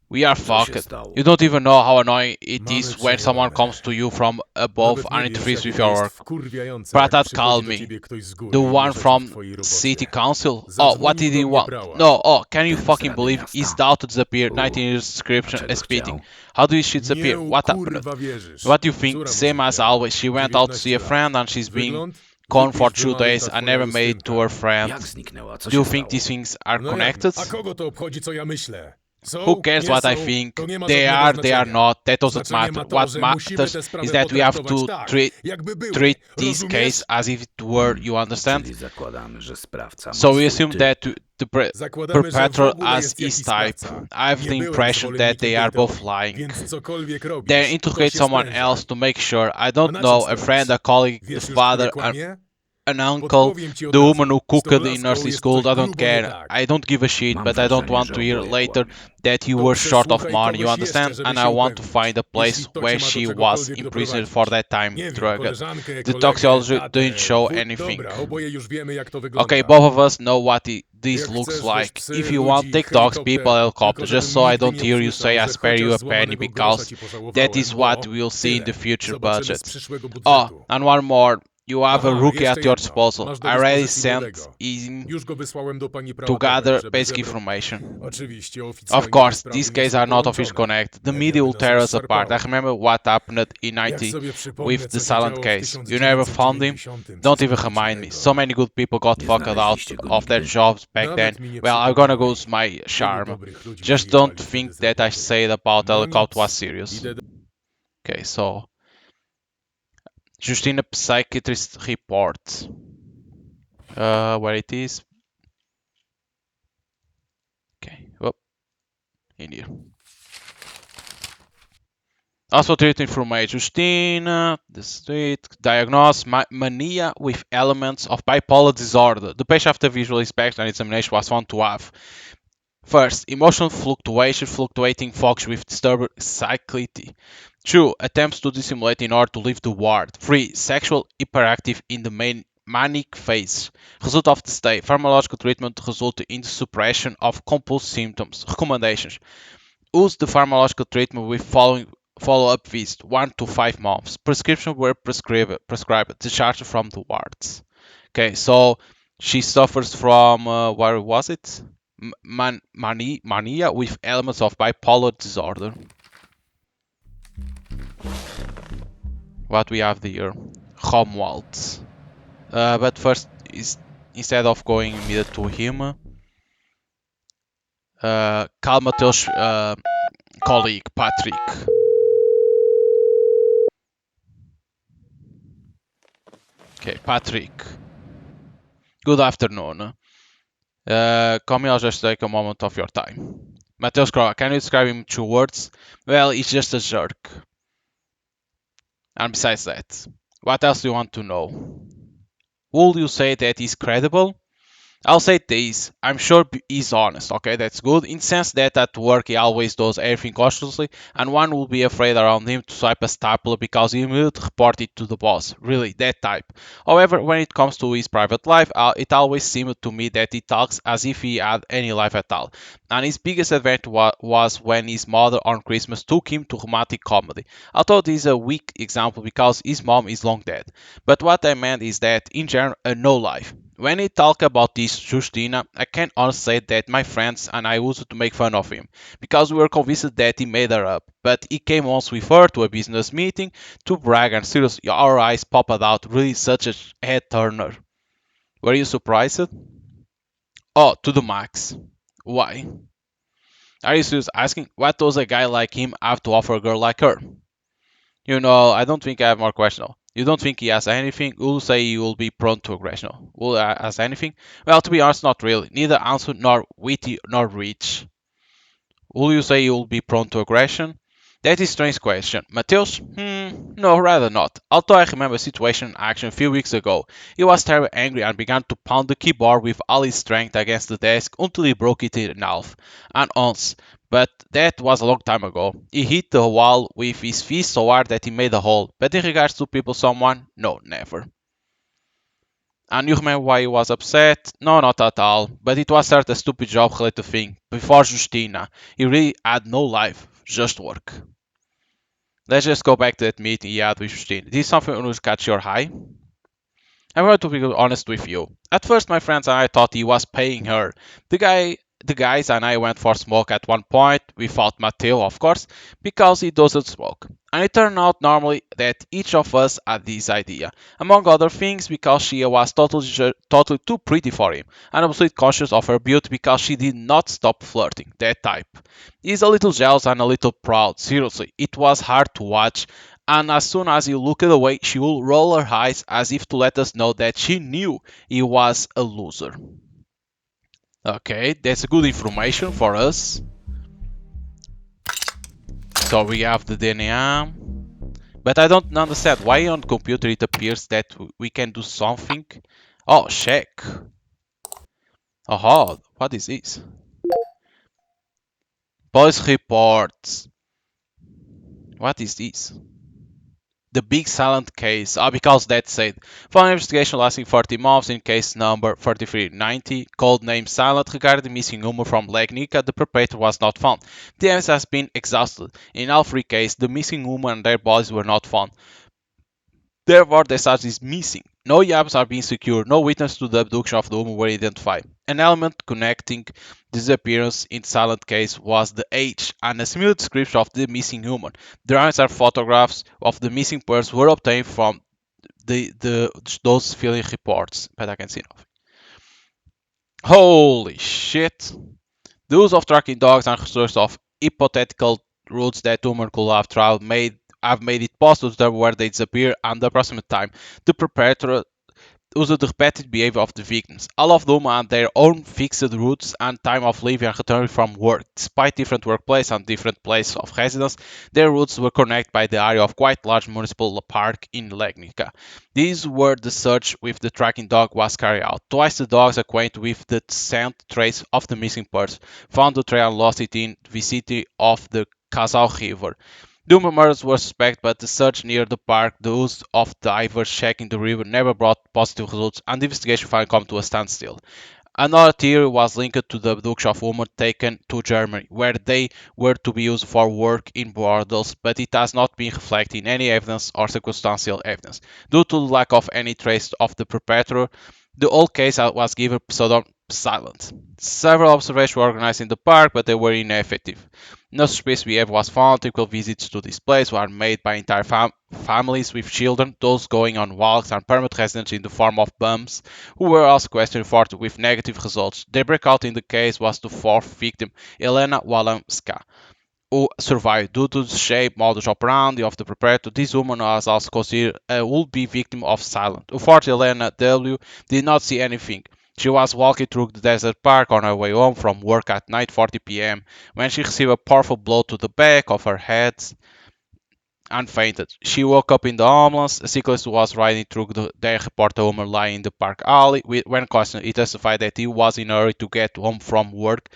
We are Co się fucked. stało? You don't even know how annoying it Mamy is when someone przejebane. comes to you from above Nawet and nie wiesz, interferes jakie with to your jest work. wkurwiające, But jak that przychodzi call do me. ciebie ktoś z góry The i one miesza ci w from twojej robocie. city council? Oh, Zadzwonił what did do he mnie want? prałat. No, oh, can you Ten z fucking Rady believe Miasta. his daughter disappeared? U, 19 years subscription czego as speeding. chciał? How do you shit disappear? Nie, What happened? kurwa, wierzysz. What do you think? Córa mu Same as zniknęła. always. She went out to see a 19 lat. friend and she's been Wygląd? gone for Wypisz 2 wywalej days ta and twoja never made it to Justynka. her friend. Jak zniknęła? Co Do you się think stało? these things are No jak? connected? A kogo to obchodzi, co ja myślę? Są, Who cares nie what są, I think? to nie ma They żadnego are, they are znaczenia. not. That doesn't Znaczenie matter. ma to, What że musimy tę matters sprawę is that we have potraktować to tak, jakby były. treat this Rozumiesz? case as if it were, you understand? Czyli zakładamy, że sprawca ma So we swój assume typ. that the Zakładamy, że w perpetrator ogóle as jest his jakiś type. sprawca. I have Nie the byłem impression that zwolennikiem they tej are both teorii, lying. Więc cokolwiek robisz, They to interrogate się someone spręża. else to make sure. I A don't na know, czym a stoisz? friend, a colleague, Wiesz the już, father, który kłamie? an uncle, Podpowiem ci od the razu. woman who Z tą cooked in laską nursery jest school. coś I don't grubo nie care. tak. I don't give a shit, Mam but I don't wrażenie, want że to hear oboje later kłamią. that you To were short of przesłuchaj money, you kogoś understand? jeszcze, żeby And się I want to upewnić. find a place Jeśli to where cię ma do she was czegokolwiek imprisoned doprowadzić. for that time. Nie wiem, Drugged. koleżankę, The kolegę, toxicology tatę, didn't show wód- anything. Dobra, oboje już wiemy, jak to wygląda. Okay, both of us know what this Jak looks chcesz, weź like. psy, If you want, ludzi, take dogs, helikopter, people, helicopter, tylko just żebym so I nigdy don't nie hear you usłyszał, say I że spare you a chociaż penny złamanego grosza because ci pożałowałem, that is what bo we'll see in the tyle. future Zobaczymy z budget. przyszłego Oh, budżetu. and one more. You have a Aha, rookie jeszcze at your jedno. disposal. Masz I do already dyspozycji sent młodego. him Już go wysłałem do pani to prałatowej, gather żeby basic zabrał. information. Oczywiście oficjalnie Of course, te sprawy these nie cases są are not officially połączone. connected. The Nie media wiemy, will nas tear us apart. I rozszarpało. remember what happened in Jak 90 sobie przypomnę, with co the się silent działo w case. You never found him? 1990 Don't przez even pięć remind me. tego. So many good people got Nie fucked out znaleźliście go of their nigdy? jobs back then. Nawet mi nie Well, I'm gonna przypominaj. go with my Wielu charm. dobrych ludzi Just wyjebali don't wtedy think z that I roboty. said about No helicopter was nic. serious. Idę do... Okay, so Justina psychiatrist report. Where it is? Okay, whoop. In here. Also treating from age Justina, the street, diagnosed mania with elements of bipolar disorder. The patient after visual inspection and examination was found to have first, emotional fluctuation, fluctuating focus with disturbed cyclicity. 2. Attempts to dissimulate in order to leave the ward. 3. Sexual hyperactive in the main manic phase. Result of the stay. Pharmacological treatment resulted in the suppression of compulsive symptoms. Recommendations. Use the pharmacological treatment with follow-up visit 1 to 5 months. Prescriptions were prescribed. Discharged from the wards. Okay, so she suffers from what was it? Mania with elements of bipolar disorder. What we have here? Homeworld. But first, instead of going immediate to him, call Mateus' colleague, Patrick. Okay, Patrick. Good afternoon. Come here, I'll just take a moment of your time. Mateus, can you describe him in 2 words? Well, he's just a jerk. And besides that, what else do you want to know? Would you say that he's credible? I'll say this, I'm sure he's honest, okay, that's good, in the sense that at work he always does everything cautiously, and one will be afraid around him to swipe a stapler because he will report it to the boss, really, that type. However, when it comes to his private life, it always seemed to me that he talks as if he had any life at all, and his biggest advantage was when his mother on Christmas took him to romantic comedy. Although this is a weak example because his mom is long dead, but what I meant is that in general, no life. When he talked about this Justina, I can honestly say that my friends and I used to make fun of him, because we were convinced that he made her up. But he came once with her to a business meeting to brag, and seriously, our eyes popped out, really such a head turner. Were you surprised? Oh, to the max. Why? Are you serious asking? What does a guy like him have to offer a girl like her? I don't think I have more questions. You don't think he has anything? Will say he will be prone to aggression. Will he has anything? Well, to be honest, not really. Neither handsome nor witty nor rich. Will you say he will be prone to aggression? That is a strange question. Mateus? No, rather not. Although I remember a situation in action a few weeks ago. He was terribly angry and began to pound the keyboard with all his strength against the desk until he broke it in half. And once. But that was a long time ago. He hit the wall with his fist so hard that he made a hole. But in regards to people someone, no, never. And you remember why he was upset? No, not at all. But it was certainly a stupid job related thing. Before Justina, he really had no life, just work. Let's just go back to that meeting he had with Justina. This is something that will catch your eye. I'm going to be honest with you. At first, my friends and I thought he was paying her. The guys and I went for smoke at one point, without Matteo, of course, because he doesn't smoke. And it turned out normally that each of us had this idea. Among other things, because she was totally too pretty for him, and absolutely conscious of her beauty because she did not stop flirting, that type. He's a little jealous and a little proud, seriously. It was hard to watch, and as soon as he looked away, she would roll her eyes as if to let us know that she knew he was a loser. Okay, that's good information for us. So we have the DNA. But I don't understand why on computer it appears that we can do something. Oh, check. Oh, what is this? Police reports. What is this? The big silent case. Because that's said. Following investigation lasting 40 months in case number 3390, code name silent, regarding the missing woman from Legnica, the perpetrator was not found. The evidence has been exhausted. In all 3 cases, the missing woman and their bodies were not found. Therefore, the suspect is missing. No yabs are being secured. No witness to the abduction of the woman were identified. An element connecting disappearance in the silent case was the age, and a similar description of the missing woman. Drawings and photographs of the missing person were obtained from those filling reports, but I can see nothing. Holy shit! The use of tracking dogs and research of hypothetical routes that women could have traveled have made it possible to determine where they disappear and the approximate time. The perpetrator used the repeated behavior of the victims. All of them had their own fixed routes and time of leaving and returning from work. Despite different workplaces and different places of residence, their routes were connected by the area of quite large municipal park in Legnica. These were the search with the tracking dog was carried out. Twice the dogs acquainted with the scent trace of the missing person, found the trail and lost it in the vicinity of the Casal River. Duma murders were suspected, but the search near the park, the use of divers checking the river never brought positive results, and the investigation finally came to a standstill. Another theory was linked to the abduction of women taken to Germany, where they were to be used for work in brothels, but it has not been reflected in any evidence or circumstantial evidence. Due to the lack of any trace of the perpetrator, The whole case was given pseudo silent. Several observations were organized in the park, but they were ineffective. No suspicious behavior was found. Typical visits to this place were made by entire families with children, those going on walks, and permanent residents in the form of bums, who were also questioned for with negative results. The breakout in the case was the fourth victim, Elena Walamska, who survived. Due to the shape, modus operandi of the perpetrator, this woman was also considered a would-be victim of silence. Unfortunately, Elena W. did not see anything. She was walking through the desert park on her way home from work at 9:40 p.m. when she received a powerful blow to the back of her head and fainted. She woke up in the ambulance. A cyclist was riding through the reported a woman lying in the park alley. When questioned, he testified that he was in a hurry to get home from work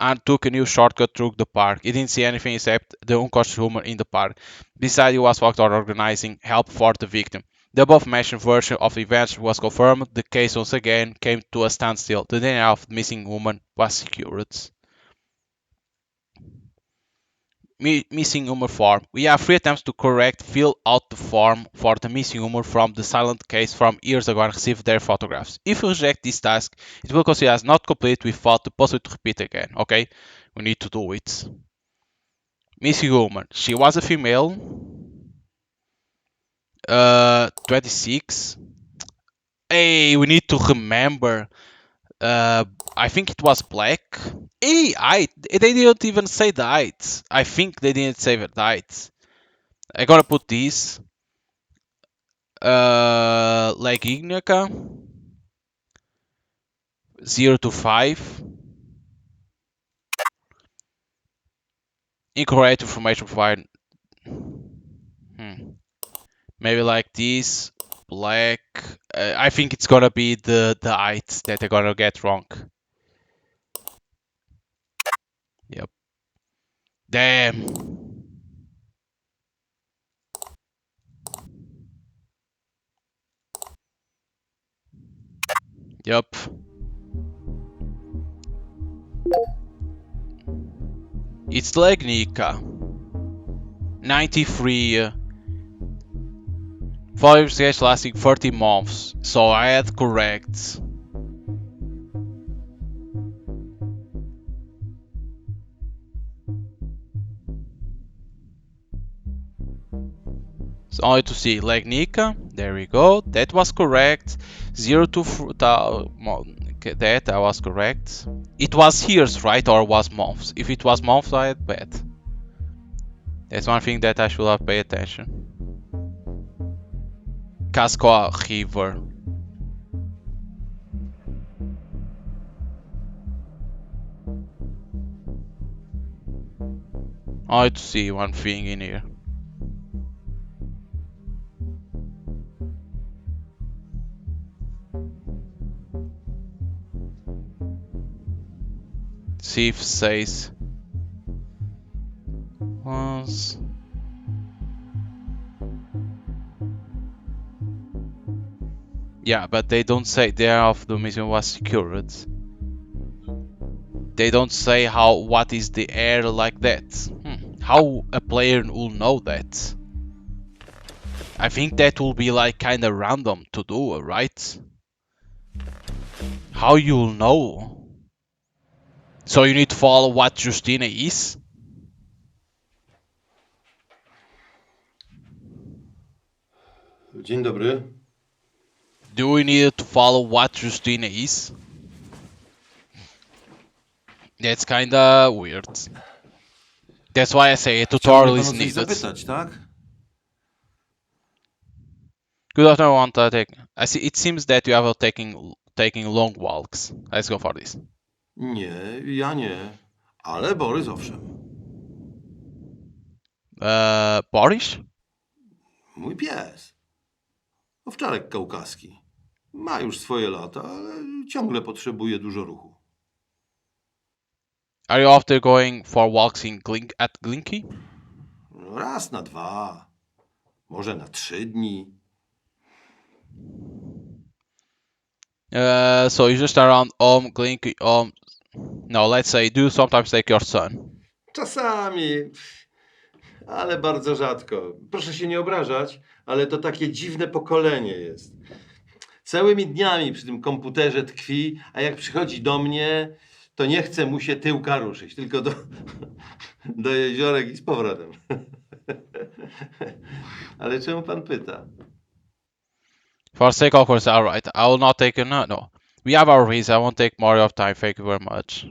and took a new shortcut through the park. He didn't see anything except the unconscious woman in the park. Besides, he was focused on organizing help for the victim. The above-mentioned version of events was confirmed. The case once again came to a standstill. The DNA of the missing woman was secured. Missing humor form. We have 3 attempts to correct fill out the form for the missing humor from the silent case from years ago and receive their photographs. If you reject this task, it will consider as not complete without the possibility to repeat again. Okay, we need to do it. Missing humor. She was a female. 26. Hey, we need to remember. I think it was black. Hey, they didn't even say the height. I think they didn't say the height. I'm gonna put this. Legignica 0 to 5. Incorrect information provided. Maybe like this. Black. I think it's gonna be the height that they're gonna get wrong. Yep. Damn. Yep. It's Legnica. 93. Follow investigation lasting 30 months. So I had correct. So only to see Legnica. There we go. That was correct. 0 to that I was correct. It was years, right? Or was months? If it was months, I had bet. That's one thing that I should have paid attention. Cascoa River. Only to see one thing in here. See if it says once. Yeah, but they don't say there of the mission was secured. They don't say what is the air like that. How a player will know that? I think that will be like kinda random to do, right? How you'll know? So you need to follow what Justina is? Dzień dobry. Do we need to follow what Justina is? That's kinda weird. That's why I say a tutorial is needed. Zapytać, tak? Good afternoon, want to take. I see. It seems that you are taking long walks. Let's go for this. Nie, ja nie. Ale Borys owszem. Boris? Mój pies. Owczarek kaukaski. Ma już swoje lata, ale ciągle potrzebuje dużo ruchu. Are you after going for walks at Glinky? Raz na 2. Może na 3 dni. So you just around Glinky. No, let's say, do you sometimes take your son? Czasami, ale bardzo rzadko. Proszę się nie obrażać, ale to takie dziwne pokolenie jest. Całymi dniami przy tym komputerze tkwi, a jak przychodzi do mnie, to nie chce mu się tyłka ruszyć, tylko do jeziorek i z powrotem. Ale czemu pan pyta? For the sake of course, alright. I will not take no. We have our visa. I won't take more of time. Thank you very much.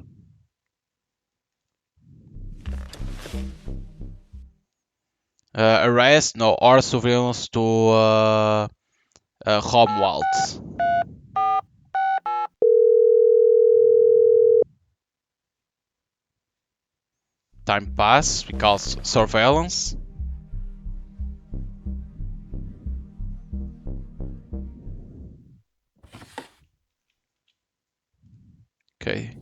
Arrest, no, or surveillance to Homeworld. Time pass because surveillance. Okay.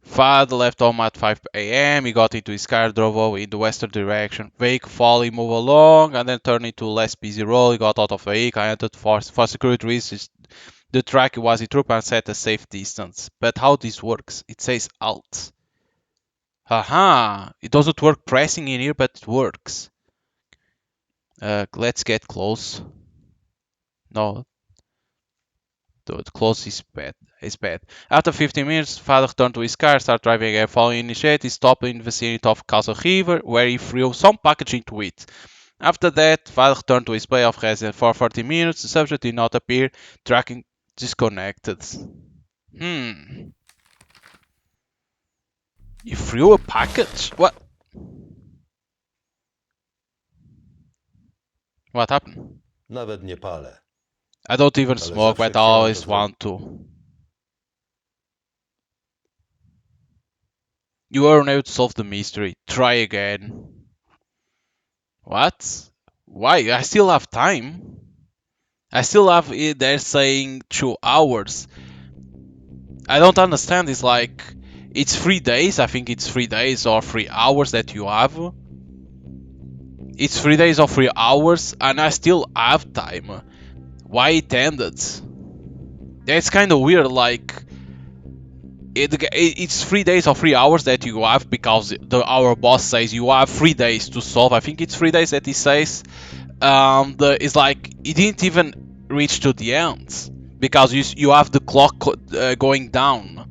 Fad left home at 5 a.m. He got into his car, drove over in the western direction. Vehicle folly move along and then turned into a less busy road. He got out of the vehicle and entered for security reasons. The track was in troop and set a safe distance. But how this works? It says alt. Haha! It doesn't work pressing in here, but it works. Let's get close. No. Dude, close is bad. It's bad. After 15 minutes, father turned to his car, started driving again. Following initiate, he stopped in the vicinity of Castle River, where he threw some package into it. After that, father turned to his bay of residence for 30 minutes. The subject did not appear. Tracking disconnected. You threw a package? What? What happened? Nawet nie palę. I don't even Ale smoke, zawsze but I always chciałem to want to. You weren't able to solve the mystery. Try again. What? Why? I still have time. I still have it. They're saying 2 hours. I don't understand. It's like it's 3 days. I think it's 3 days or 3 hours that you have. It's 3 days or 3 hours, and I still have time. Why it ended? That's kind of weird. Like it's 3 days or 3 hours that you have because our boss says you have 3 days to solve. I think it's 3 days that he says. It's like it didn't even reach to the end because you have the clock going down.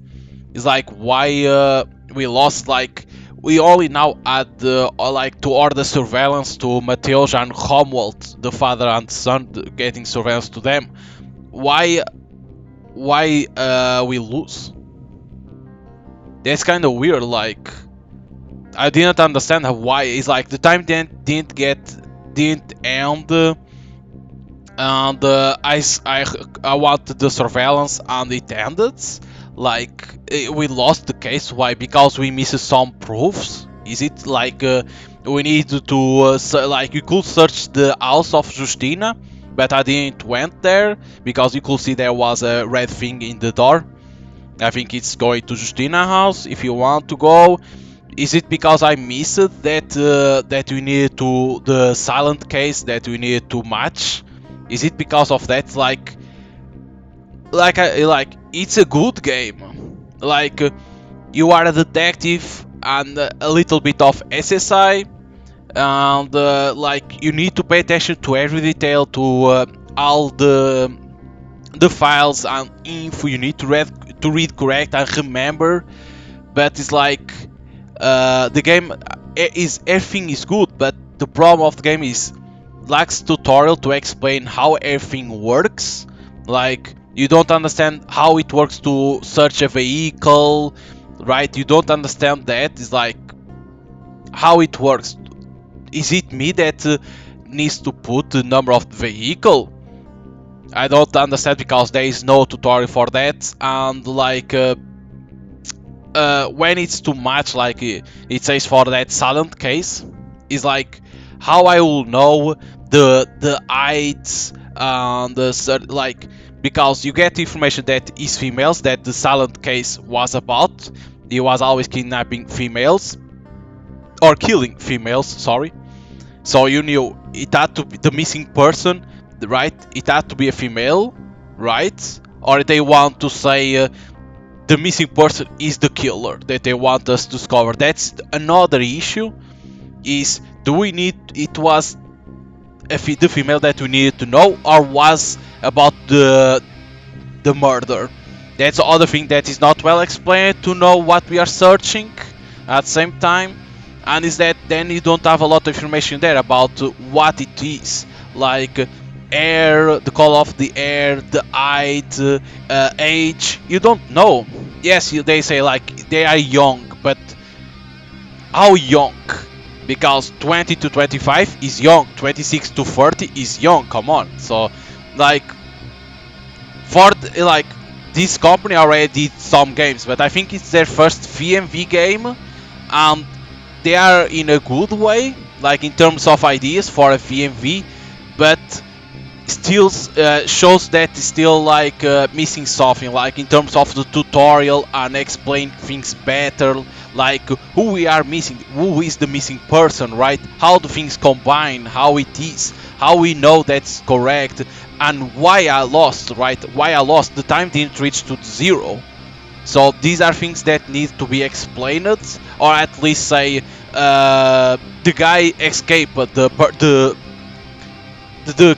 It's like why we lost, like we only now add like to order surveillance to Mateos and Homeworld, the father and son, getting surveillance to them. Why we lose? That's kind of weird. Like I didn't understand why. It's like the time didn't end, and I wanted the surveillance and it ended. Like we lost the case. Why? Because we missed some proofs. Is it like we need to like you could search the house of Justina, but I didn't went there because you could see there was a red thing in the door. I think it's going to Justina house if you want to go. Is it because I missed that we needed to the silent case that we needed to match? Is it because of that? Like it's a good game. Like you are a detective and a little bit of SSI, and like you need to pay attention to every detail, to all the files and info you need to read correct and remember. But it's like the game is everything is good, but the problem of the game is lacks tutorial to explain how everything works. Like you don't understand how it works to search a vehicle, right? You don't understand that. It's like how it works. Is it me that needs to put the number of the vehicle? I don't understand because there is no tutorial for that, and like when it's too much, like it says for that silent case, is like how I will know the heights and like because you get information that is females, that the silent case was about. He was always kidnapping females or killing females. Sorry. So you knew it had to be the missing person, right? It had to be a female, right? Or they want to say the missing person is the killer that they want us to discover. That's another issue. Is do we need? It was the female that we needed to know, or was about the murder. That's the other thing that is not well explained to know what we are searching at the same time. And is that then you don't have a lot of information there about what it is, like air, the color of the air, the height, age. You don't know. Yes, they say like they are young, but how young? Because 20 to 25 is young, 26 to 30 is young. Come on. So, like, like this company already did some games, but I think it's their first VMV game, and they are in a good way, like in terms of ideas for a VMV, but still shows that it's still like missing something, like in terms of the tutorial and explain things better, like who we are missing, who is the missing person, right? How do things combine, how it is, how we know that's correct, and why I lost, right? Why I lost, the time didn't reach to 0. So these are things that need to be explained, or at least say the guy escaped the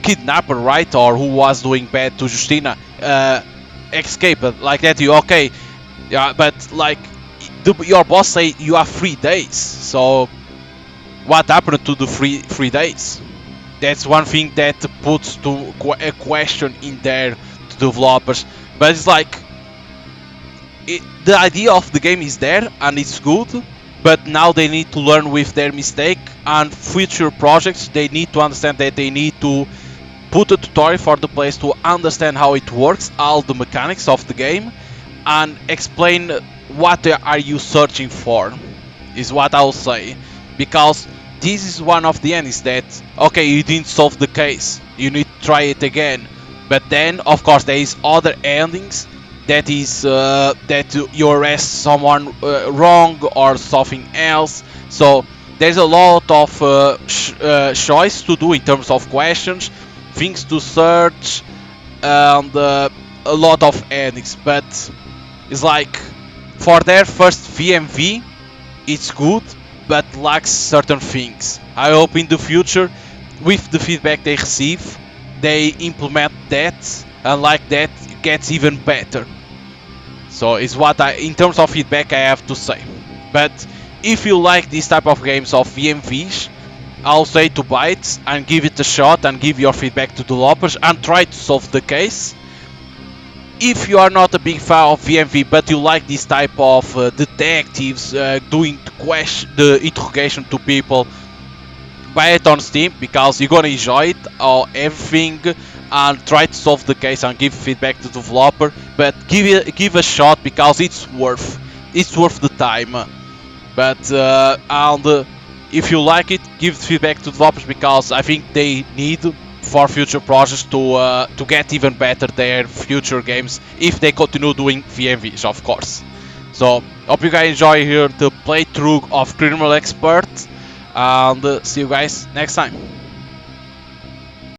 kidnapper, right, or who was doing bad to Justina, escaped like that. You okay? Yeah, but like your boss say you have 3 days. So what happened to the 3 days? That's one thing that puts a question in there to developers. But it's like the idea of the game is there and it's good, but now they need to learn with their mistake, and future projects they need to understand that they need to put a tutorial for the players to understand how it works, all the mechanics of the game, and explain what are you searching for, is what I'll say. Because this is one of the ends that, okay, you didn't solve the case, you need to try it again. But then, of course, there is other endings that is that you arrest someone wrong or something else. So there's a lot of choice to do in terms of questions, things to search, and a lot of endings. But it's like for their first VMV, it's good, but lacks certain things. I hope in the future, with the feedback they receive, they implement that, and like that it gets even better. So it's what in terms of feedback, I have to say. But if you like this type of games of VMVs, I'll say to buy it and give it a shot and give your feedback to developers and try to solve the case. If you are not a big fan of VMV, but you like this type of detectives doing the interrogation to people, buy it on Steam because you're gonna enjoy it or everything, and try to solve the case and give feedback to the developer. But give a shot because it's worth the time. But if you like it, give feedback to developers because I think they need for future projects to get even better their future games if they continue doing VMVs, of course. So hope you guys enjoy here the playthrough of Criminal Expert, and see you guys next time.